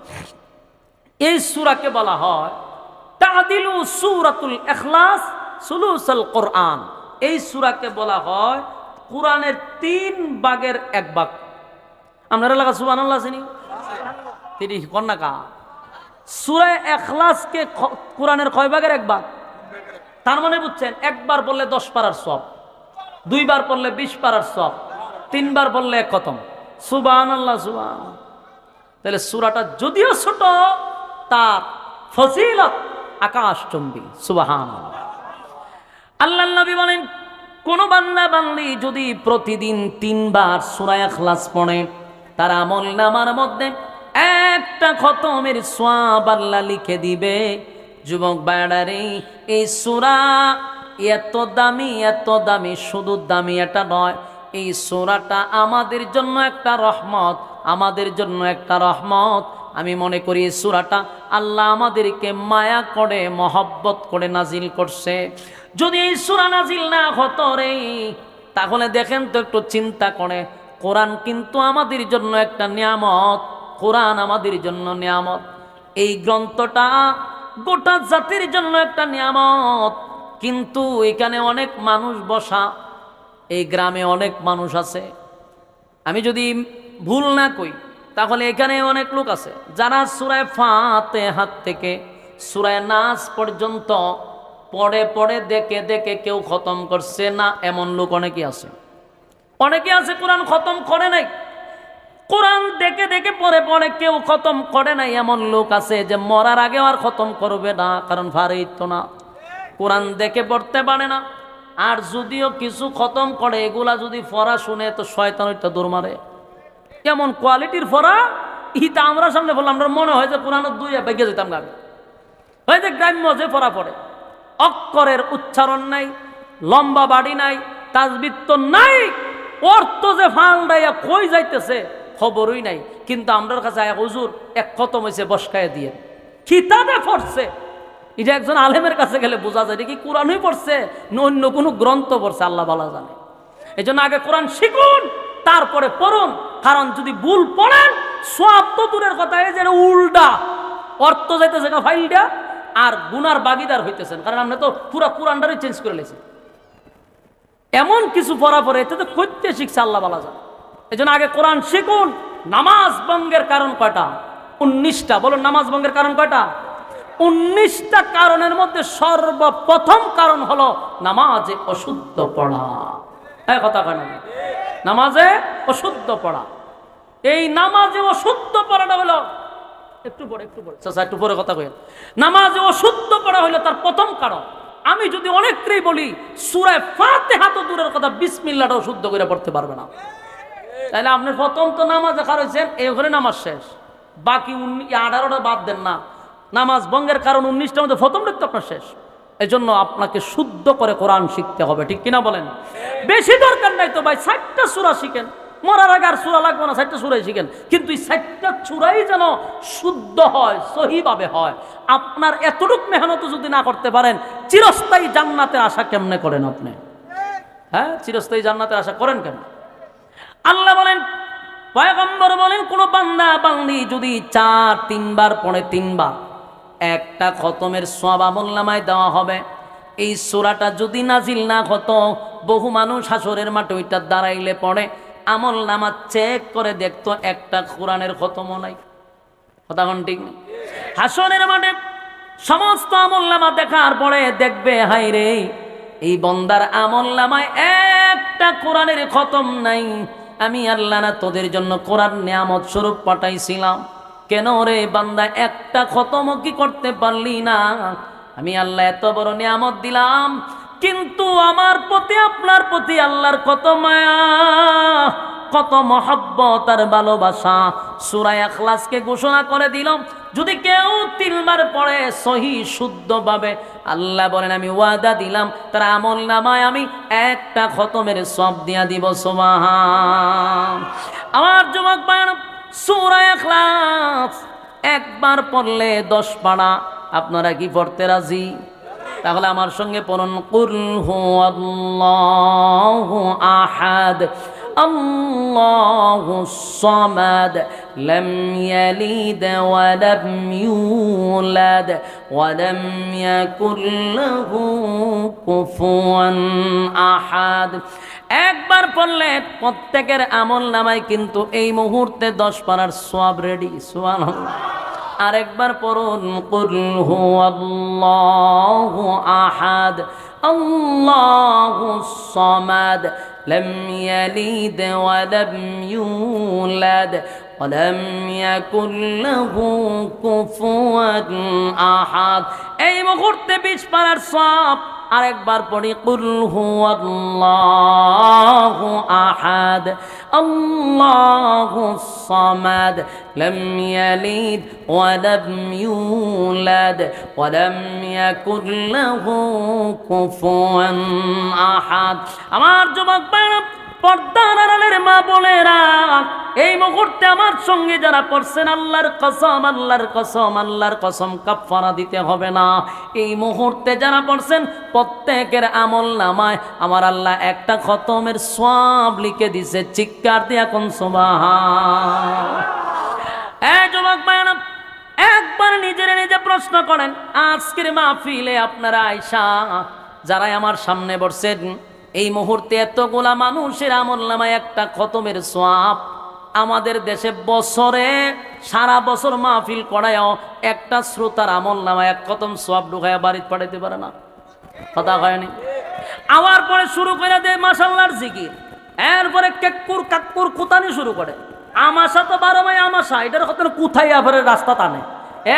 এই সূরাকে বলা হয় তাদিলু সূরাতুল ইখলাস সুলুসাল কোরআন। এই সূরাকে বলা হয় কোরআনের 3 ভাগের 1 ভাগ। আপনারা লাগা সুবহানাল্লাহ আছে নি? তিনি কন্যা কা সূরা ইখলাসকে কোরআনের কয় ভাগের এক ভাগ? তার মানে বুঝছেন, একবার বললে 10 পারার সওয়াব, দুইবার পড়লে 20 পারার সওয়াব, তিনবার পড়লে এক খতম। সুবহানাল্লাহ, সুবহান। তাহলে সূরাটা যদিও ছোট, তার ফজিলত আকাশচুম্বী। সুবহানাল্লাহ। আল্লাহর নবী বলেন, কোন বান্দা বান্দি যদি প্রতিদিন 3 বার সূরা ইখলাস পড়ে, তার আমলনামার মধ্যে একটা খতমের সওয়াব আল্লাহ লিখে দিবে। যুবক ভাইরা, এই সূরা এত দামি, শুধু দামি এটা নয়, এই সূরাটা আমাদের জন্য একটা রহমত, আমাদের জন্য একটা রহমত। আমি মনে করি এই সূরাটা আল্লাহ আমাদেরকে মায়া করে, মহব্বত করে নাজিল করছে। যদি এই সূরা নাজিল না হতো রে, তাহলে দেখেন তো, একটু চিন্তা করে, কোরআন কিন্তু আমাদের জন্য একটা নিয়ামত, কোরআন আমাদের জন্য নিয়ামত। এই গ্রন্থটা গোটা জাতির জন্য একটা নিয়ামত, কিন্তু এখানে অনেক মানুষ বসা, এই গ্রামে অনেক মানুষ আছে, আমি যদি ভুল না কই তাহলে এখানে অনেক লোক আছে যারা সূরা ফাতিহা থেকে সূরা নাস পর্যন্ত পড়ে পড়ে দেখে দেখে কেউ খতম করছে না, এমন লোক অনেকে আছে। অনেকে আছে কোরআন খতম করে নাই, কোরআন দেখে দেখে পড়ে পড়ে কেউ খতম করে নাই, এমন লোক আছে যে মরার আগেও আর খতম করবে না, কারণ ফারিত না, কোরআন দেখে পড়তে পারে না। আর যদিও কিছু খতম করে, এগুলা যদি ফরা শুনে তো শয়তান ওইটা দৌড় মারে। কেমন কোয়ালিটির ফরা, ইটা আমরা সামনে বললাম, আমরা মনে হয় যে কোরআনের 2 বেগে যেতাম গাবে, হয় যে গ্রাম্য যে ফরা পড়ে, অক্ষরের উচ্চারণ নাই, লম্বা বাড়ি নাই, তাজবিদ তো নাই, অর্থ যে ফাল দাইয়া কই যাইতেছে খবরই নাই। কিন্তু আমরার কাছে আয়া হুজুর এক খতম হয়েছে বসকায় দিয়ে কিতাবে পড়ছে, এটা একজন আলেমের কাছে গেলে বোঝা যায় কি কোরআনই পড়ছে না অন্য কোনো গ্রন্থ পড়ছে, আল্লাহ ভালো জানে। এই জন্য আগে কোরআন শিখুন, তারপরে পড়ুন। কারণ যদি ভুল পড়েন, সওয়াব তো দূরের কথা, এই যে উল্টা অর্থ যাইতেছে না ফাইলটা, আর গুনার বাগিদার হইতেছেন, কারণ আমরা তো পুরা কোরআনটারই চেঞ্জ করে লেছি। এমন কিছু পড়া পড়ে এতে তো করতে শিখছে, আল্লাহ ভালো জানে। এই জন্য আগে কোরআন শিখুন। নামাজ ভঙ্গের কারণ কয়টা? 19টা। বলুন, নামাজ ভঙ্গের কারণ কয়টা? 19টা কারণের মধ্যে সর্বপ্রথম কারণ হলো নামাজে অশুদ্ধ পড়া। এই কথা কেন? নামাজে অশুদ্ধ পড়া। এই নামাজে অশুদ্ধ পড়াটা হলো, একটু পরে চাচা একটু পরে কথা কইেন, নামাজে অশুদ্ধ পড়া হলো তার প্রথম কারণ। আমি যদি অনেককেই বলি সূরা ফাতিহা তো দূরের কথা, বিসমিল্লাহটাও শুদ্ধ করে পড়তে পারবে না, তাহলে আপনি প্রথম তো নামাজে খারাইছেন, এই ওখানে নামাজ শেষ, বাকি 18টা বাদ দেন না। নামাজ ভঙ্গের কারণ 19টার মধ্যে প্রথমটা তো আপনার শেষ। এই জন্য আপনাকে শুদ্ধ করে কোরআন শিখতে হবে, ঠিক কিনা বলেন? বেশি দরকার নাই তো ভাই, 60টা সূরা শিখেন, মরার আগে আর সূরা লাগবে না, 60টা সূরাই শিখেন, কিন্তু এই 60টা সূরাই যেন শুদ্ধ হয়, সহিভাবে হয়। আপনার এতটুক মেহনত যদি না করতে পারেন, চিরস্থায়ী জান্নাতের আশা কেমনে করেন আপনি? হ্যাঁ, চিরস্থায়ী জান্নাতের আশা করেন কেন? আল্লাহ বলেন, পয়গম্বর বলেন, কোন বান্দা বান্দি যদি 3 বার পড়ে, 3 বার একটা খতমের সওয়াব আমলনামায় দেওয়া হবে। এই সূরাটা যদি নাজিল না হতো, বহু মানুষ হাসরের মাঠে ওইটা দাঁড়াইলে পড়ে আমলনামা চেক করে দেখতো একটা কোরআনের খতমও নাই। কথা কোন ঠিক নেই? হাসরের মাঠে সমস্ত আমলনামা দেখার পরে দেখবে, হাই রে, এই বন্দার আমলনামায় একটা কোরআনের খতম নাই। আমি আল্লাহ না তোদের জন্য কোরআন নিয়ামত স্বরূপ পাঠাইছিলাম, কেন রে বান্দা একটা খতমও কি করতে পারলি না? আমি আল্লাহ এত বড় নিয়ামত দিলাম, কিন্তু আমার প্রতি আপনার প্রতি আল্লাহর কত মায়া, কত মহব্বত আর ভালোবাসা। সূরা ইখলাসকে ঘোষণা করে দিল, যদি কেউ 3 বার পড়ে সহি শুদ্ধভাবে, আল্লাহ বলেন আমি ওয়াদা দিলাম তার আমলনামায় আমি একটা খতমের সওয়াব দিয়া দিব। সুবহান। আমার যুবক ভাইরা, সূরা ইখলাস একবার পড়লে 10 পারা। আপনারা কি পড়তে রাজি? তাহলে আমার সঙ্গে পড়ুন, কুল হুয়াল্লাহু আহাদ আল্লাহুস সামাদ লাম ইয়ালিদ ওয়া লাম ইউলাদ ওয়া লাম ইয়াকুল লাহু কুফুয়ান আহাদ। একবার পড়লে প্রত্যেকের আমল নামায় কিন্তু এই মুহূর্তে 10 পারার সওয়াব রেডি। সুবহানাল্লাহ। আরেকবার পড়ুন, কুল হুয়াল্লাহু আহাদ আল্লাহুস সামাদ লাম ইয়ালিদ ওয়া লাম ইউলাদ ওয়া লাম ইয়াকুল লাহু কুফুয়ান আহাদ। এই মুহূর্তে 20 পারার সওয়াব। আরেকবার পড়ি, কুল হুয়াল্লাহু আহাদ আল্লাহুস সামাদ লাম ইয়ালিদ ওয়া লাম ইউলাদ ওয়া লাম ইয়াকুল লাহু কুফুয়ান আহাদ। আমার যুবক ভাইরা, পর্দার আড়ালের মা বোনেরা, এই মুহূর্তে আমার সঙ্গে যারা পড়ছেন, আল্লাহর কসম, আল্লাহর কসম, আল্লাহর কসম, কাফারা দিতে হবে না। এই মুহূর্তে যারা পড়ছেন প্রত্যেকের আমল নামায় আমার আল্লাহ একটা খতমের সওয়াব লিখে দিছে। চিৎকার দিয়ে কোন সুবহান। এই যুবক ভাইরা, একবার নিজের নিজে প্রশ্ন করেন, আজকের মাহফিলে আপনারা আয়েশা যারাই আমার সামনে বসছেন, এই মুহূর্তে এতগুলা মানুষের আমল নামায় একটা খতমের সওয়াব। আমাদের দেশে বছরে সারা বছর মাহফিল করায়ও একটা শ্রোতার আমল নামায় এক খতম সওয়াব ঢুকায়া বাড়িতে পাঠাইতে পারে না। কথা হয়নি? আবার পরে শুরু করে দেয় মাশাআল্লাহর জিকির, এরপরে কেক্কুর কাক্কুর কুতানি শুরু করে। আমাশা তো 12 মাই আমাশা, এটার কথা কোথায় আবারে রাস্তা টানে।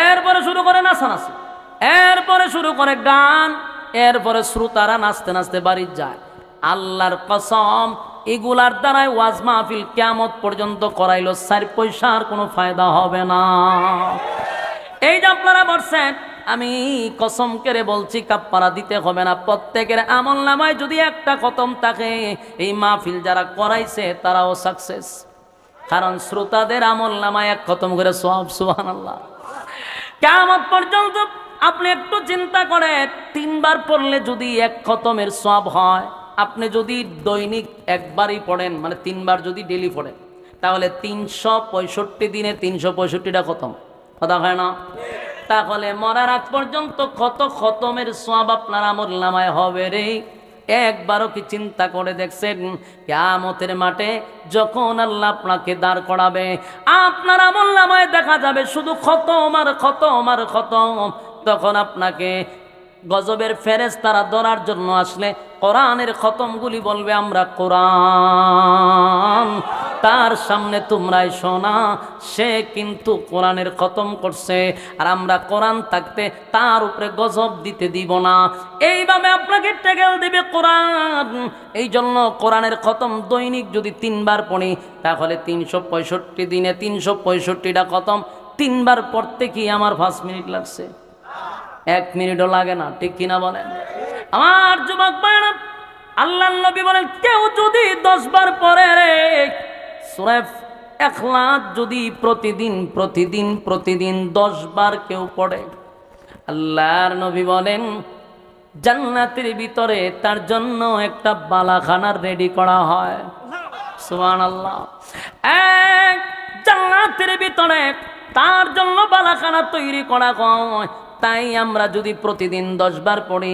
এরপরে শুরু করে নাচানাচি, এরপরে শুরু করে গান, এরপরে শ্রোতারা নাচতে নাচতে বাড়ি যায়। আল্লাহর কসম, এগুলার দ্বারাই ওয়াজ মাহফিল কিয়ামত পর্যন্ত করাইলো 4 পয়সার কোনো ফায়দা হবে না। এই যে আপনারা বলছেন, আমি কসম করে বলছি কাফারা দিতে হবে না। প্রত্যেকের আমল নামায় যদি একটা খতম থাকে, এই মাহফিল যারা করাইছে তারাও সাকসেস, কারণ শ্রোতাদের আমল নামায় এক খতম করে সওয়াব। সুবহানাল্লাহ। কিয়ামত পর্যন্ত আপনি একটু চিন্তা করেন, 3 বার পড়লে যদি এক খতমের সওয়াব হয়, আপনি যদি দৈনিক একবারই পড়েন, মানে 3 বার যদি ডেলি পড়েন, তাহলে 365 দিনে 365টা খতম। কথা হয় না? তাহলে মরার আগ পর্যন্ত কত খতমের সওয়াব আপনার আমল নামায় হবে রে। একবারও কি চিন্তা করে দেখছেন, কিয়ামতের মাঠে যখন আল্লাহ আপনাকে দাঁড় করাবে, আপনার আমল নামায় দেখা যাবে শুধু খতম আর খতম আর খতম। তখন আপনাকে গজবের ফেরেশতারা ধরার জন্য আসলে কোরআনের খতমগুলি বলবে, আমরা কোরআন, তার সামনে তোমরাই শোনা, সে কিন্তু কোরআনের খতম করছে, আর আমরা কোরআন থাকতে তার উপরে গজব দিতে দিব না। এইভাবে আপনাকে টেকেল দিবে কোরআন। এই জন্য কোরআনের খতম দৈনিক যদি 3 বার পড়ি, তাহলে 365 দিনে 365টা খতম। 3 বার পড়তে কি আমার 5 মিনিট লাগছে? 1 মিনিটও লাগে না। ঠিক কিনা বলেন? আমার যুবক ভাইরা, আল্লাহর নবী বলেন, কেউ যদি 10 বার পড়ে রে সূরা ইখলাস, যদি প্রতিদিন প্রতিদিন প্রতিদিন 10 বার কেউ পড়ে, আল্লাহর নবী বলেন জান্নাতের ভিতরে তার জন্য একটা বালাখানার রেডি করা হয়। সুবহানাল্লাহ। এক জান্নাতের ভিতরে তার জন্য বালাখানা তৈরি করা হয়। তাই আমরা যদি প্রতিদিন 10 বার পড়ি,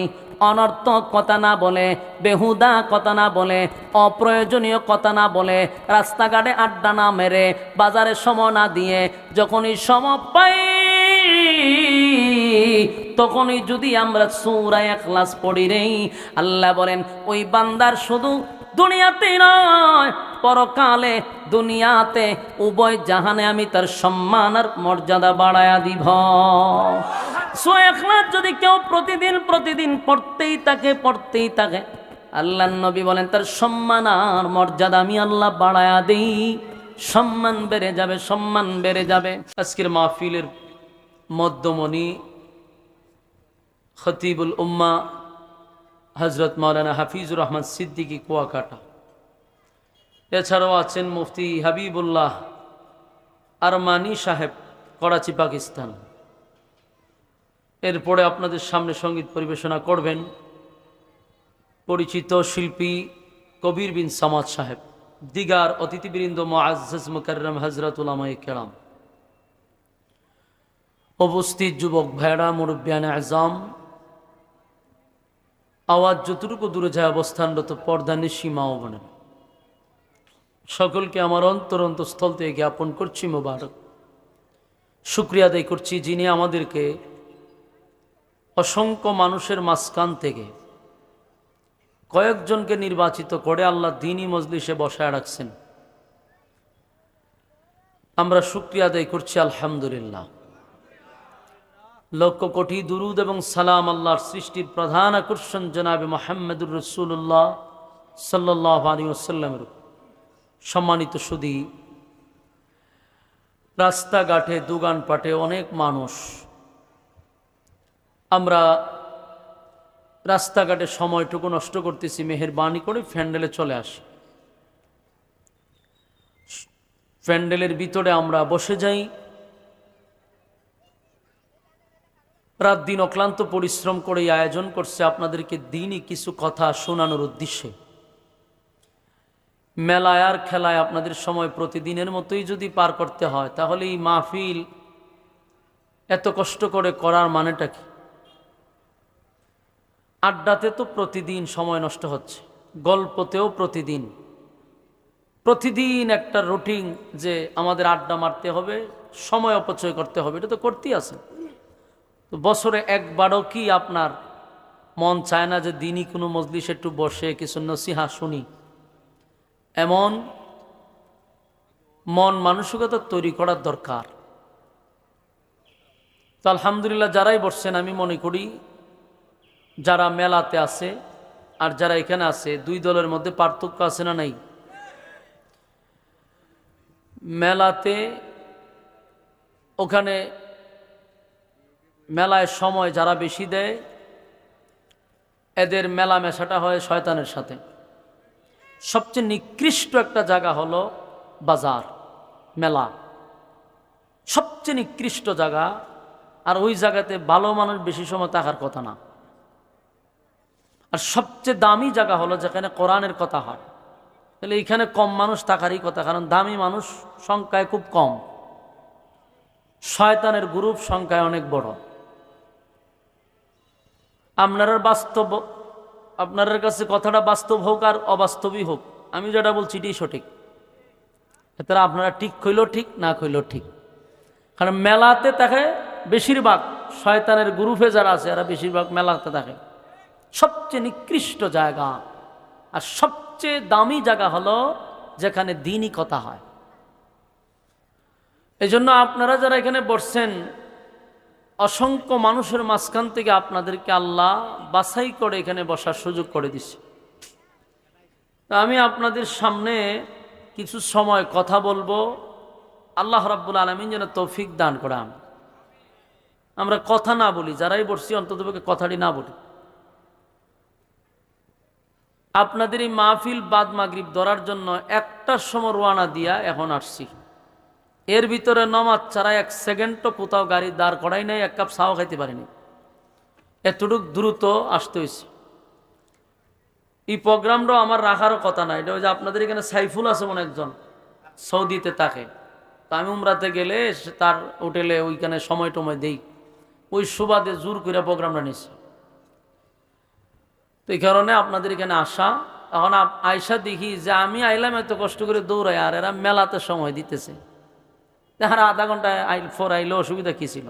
অনর্থক কথা না বলে, বেহুদা কথা না বলে, অপ্রয়োজনীয় কথা না বলে, রাস্তাঘাটে আড্ডা না মেরে, বাজারে সময় না দিয়ে, যখনই সময় পাই তখনই যদি আমরা সূরা ইখলাস পড়ি রে, আল্লাহ বলেন ওই বান্দার শুধু দুনিয়াতেই নয়, পরকালে দুনিয়াতে উভয় জাহানে আমি তার সম্মান আর মর্যাদা বাড়ায়া দিব। সূরা ইখলাস যদি কেউ প্রতিদিন প্রতিদিন পড়তেই থাকে, আল্লাহর নবী বলেন তার সম্মান আর মর্যাদা আমি আল্লাহ বাড়ায়া দেই, সম্মান বেড়ে যাবে, সম্মান বেড়ে যাবে। আজকের মাহফিলের মধ্যমণি খতিবুল উম্মাহ হযরত মাওলানা হাফিজুর রহমান সিদ্দিকী কুয়াকাটা। এছাড়াও আছেন মুফতি হাবিবুল্লাহ আরমানি সাহেব, করাচি, পাকিস্তান। এরপরে আপনাদের সামনে সঙ্গীত পরিবেশনা করবেন পরিচিত শিল্পী কবির বিন সামাদ সাহেব। দিগার অতিথিবৃন্দ, মুআজ্জাজ মুকাররম হযরত উলামায়ে কেরাম, উপস্থিত যুবক ভাইরা, মুরব্বিয়ানে আযম, আওয়াজ যতটুকু দূরে যায় অবস্থানরত পর্দানিশী মা ও বোনেরা, সকলকে আমার অন্তরস্থল থেকে জ্ঞাপন করছি মোবারক। শুকরিয়া আদায় করছি যিনি আমাদেরকে অসংখ্য মানুষের মাঝখান থেকে কয়েকজনকে নির্বাচিত করে আল্লাহ দ্বীনি মজলিসে বসায় রাখছেন। আমরা শুকরিয়া আদায় করছি আলহামদুলিল্লাহ। লক্ষ কোটি দুরুদ এবং সালাম আল্লাহর সৃষ্টির প্রধান আকর্ষণ জনাবে মুহাম্মদুর রাসূলুল্লাহ সাল্লাল্লাহু আলাইহি ওয়াসাল্লামের। সম্মানিত সুধী, রাস্তাঘাটে দোকানপাটে অনেক মানুষ, আমরা রাস্তাঘাটে সময়টুকু নষ্ট করতেছি, মেহেরবানি করে প্যান্ডেলে চলে আসি। প্যান্ডেলের ভিতরে আমরা বসে যাই, রাত দিন অক্লান্ত পরিশ্রম করে আয়োজন করছে আপনাদেরকে দিনই কিছু কথা শোনানোর উদ্দেশ্যে। মেলায় আর খেলায় আপনাদের সময় প্রতিদিনের মতোই যদি পার করতে হয়, তাহলে এই মাহফিল এত কষ্ট করে করার মানেটা কি? আড্ডাতে তো প্রতিদিন সময় নষ্ট হচ্ছে, গল্পতেও প্রতিদিন একটা রুটিন যে আমাদের আড্ডা মারতে হবে, সময় অপচয় করতে হবে, এটা তো করতেই আছে। তো বছরে একবারও কি আপনার মন চায় না যে দিনই কোনো মজলিসে একটু বসে কিছু নসিহা শুনি? এমন মন মানসিকতা তৈরি করার দরকার। তো আলহামদুলিল্লাহ, যারাই বসছেন আমি মনে করি যারা মেলাতে আছে আর যারা এখানে আছে, দুই দলের মধ্যে পার্থক্য আছে না নাই? মেলাতে ওখানে মেলায় সময় যারা বেশি দেয়, এদের মেলামেশাটা হয় শয়তানের সাথে। সবচেয়ে নিকৃষ্ট একটা জায়গা হলো বাজার, মেলা, সবচেয়ে নিকৃষ্ট জায়গা। আর ওই জায়গাতে ভালো মানুষ বেশি সময় থাকার কথা না। আর সবচেয়ে দামি জায়গা হলো যেখানে কোরআনের কথা হয়, তাহলে এইখানে কম মানুষ থাকারই কথা, কারণ দামি মানুষ সংখ্যায় খুব কম, শয়তানের গ্রুপ সংখ্যায় অনেক বড়। আপনার কাছে কথাটা বাস্তব হোক আর অবাস্তবই হোক, আমি যেটা বলছি এটাই সঠিক। তারা আপনারা ঠিক কইলেও ঠিক, না কইলেও ঠিক। কারণ মেলাতে থাকে বেশিরভাগ শয়তানের গ্রুপে যারা আছে, এরা বেশিরভাগ মেলাতে থাকে। সবচেয়ে নিকৃষ্ট জায়গা আর সবচেয়ে দামি জায়গা হলো যেখানে দ্বীনি কথা হয়। এই জন্য আপনারা যারা এখানে বসছেন, অসংখ্য মানুষের মাঝখান থেকে আপনাদেরকে আল্লাহ বাছাই করে এখানে বসার সুযোগ করে দিচ্ছে। আমি আপনাদের সামনে কিছু সময় কথা বলবো, আল্লাহ রাব্বুল আলামিন যেন তৌফিক দান করেন। আমরা কথা না বলি, যারাই বসছি অন্ততপক্ষে কথাটি না বলি। আপনাদের এই মাহফিল বাদ মাগরিব ধরার জন্য একটার সময় রওনা দিয়া এখন আসছি। এর ভিতরে নামাজ ছাড়া এক সেকেন্ডও কোথাও গাড়ি দাঁড় করাই নাই, এক কাপ চাও খাইতে পারিনি, এতটুক দ্রুত আসতে হয়েছে। এই প্রোগ্রামটাও আমার রাখারও কথা না। এটা ওই যে আপনাদের এখানে সাইফুল আছে মনে একজন, সৌদিতে থাকে, তো আমি উমরাতে গেলে তার হোটেলে ওইখানে সময় টময় দেই, ওই সুবাদে জোর করে প্রোগ্রামটা নিয়েছে। তো এই কারণে আপনাদের এখানে আসা। এখন আয়সা দেখি যে আমি আইলাম এত কষ্ট করে দৌড়াই, আর এরা মেলাতে সময় দিতেছে। আর আধা ঘন্টায় আইলে অসুবিধা কী ছিল?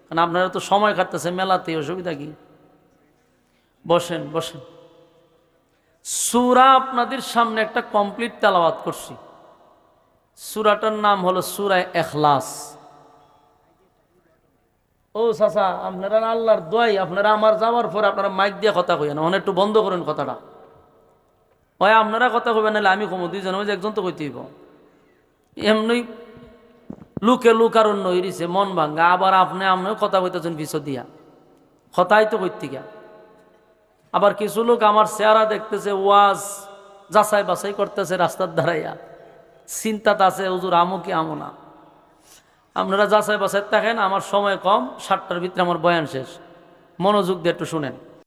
কারণ আপনারা তো সময় কাটতেছে মেলাতে, অসুবিধা কি? বসেন বসেন। সূরা আপনাদের সামনে একটা কমপ্লিট তেলাওয়াত করছি। সূরাটার নাম হলো সূরা ইখলাস। ও চাচা, আপনারা আল্লাহর দোয়াই, আপনারা আমার যাওয়ার পরে আপনারা মাইক দিয়ে কথা কইেন, এখন একটু বন্ধ করেন কথাটা। হয় আপনারা কথা কইবেন, নাহলে আমি কমো, দুইজন যে একজন তো কইতেইব। এমনি লুকে লুকারণ্য হইছে, মন ভাঙ্গা। আবার আপনিও কথা কইতেছেন পিছু দিয়া, কথাই তো কইতে গিয়া। আবার কিছু লোক আমার চেহারা দেখতেছে, ওয়াজ যাচাই বাছাই করতেছে রাস্তার দাঁড়াইয়া, চিন্তাতে আছে হুজুর আমো কি আমো না। আপনারা যাচাই বাছাই থাকেন, আমার সময় কম, 7টার ভিতরে আমার বয়ান শেষ। মনোযোগ দিয়ে একটু শুনেন।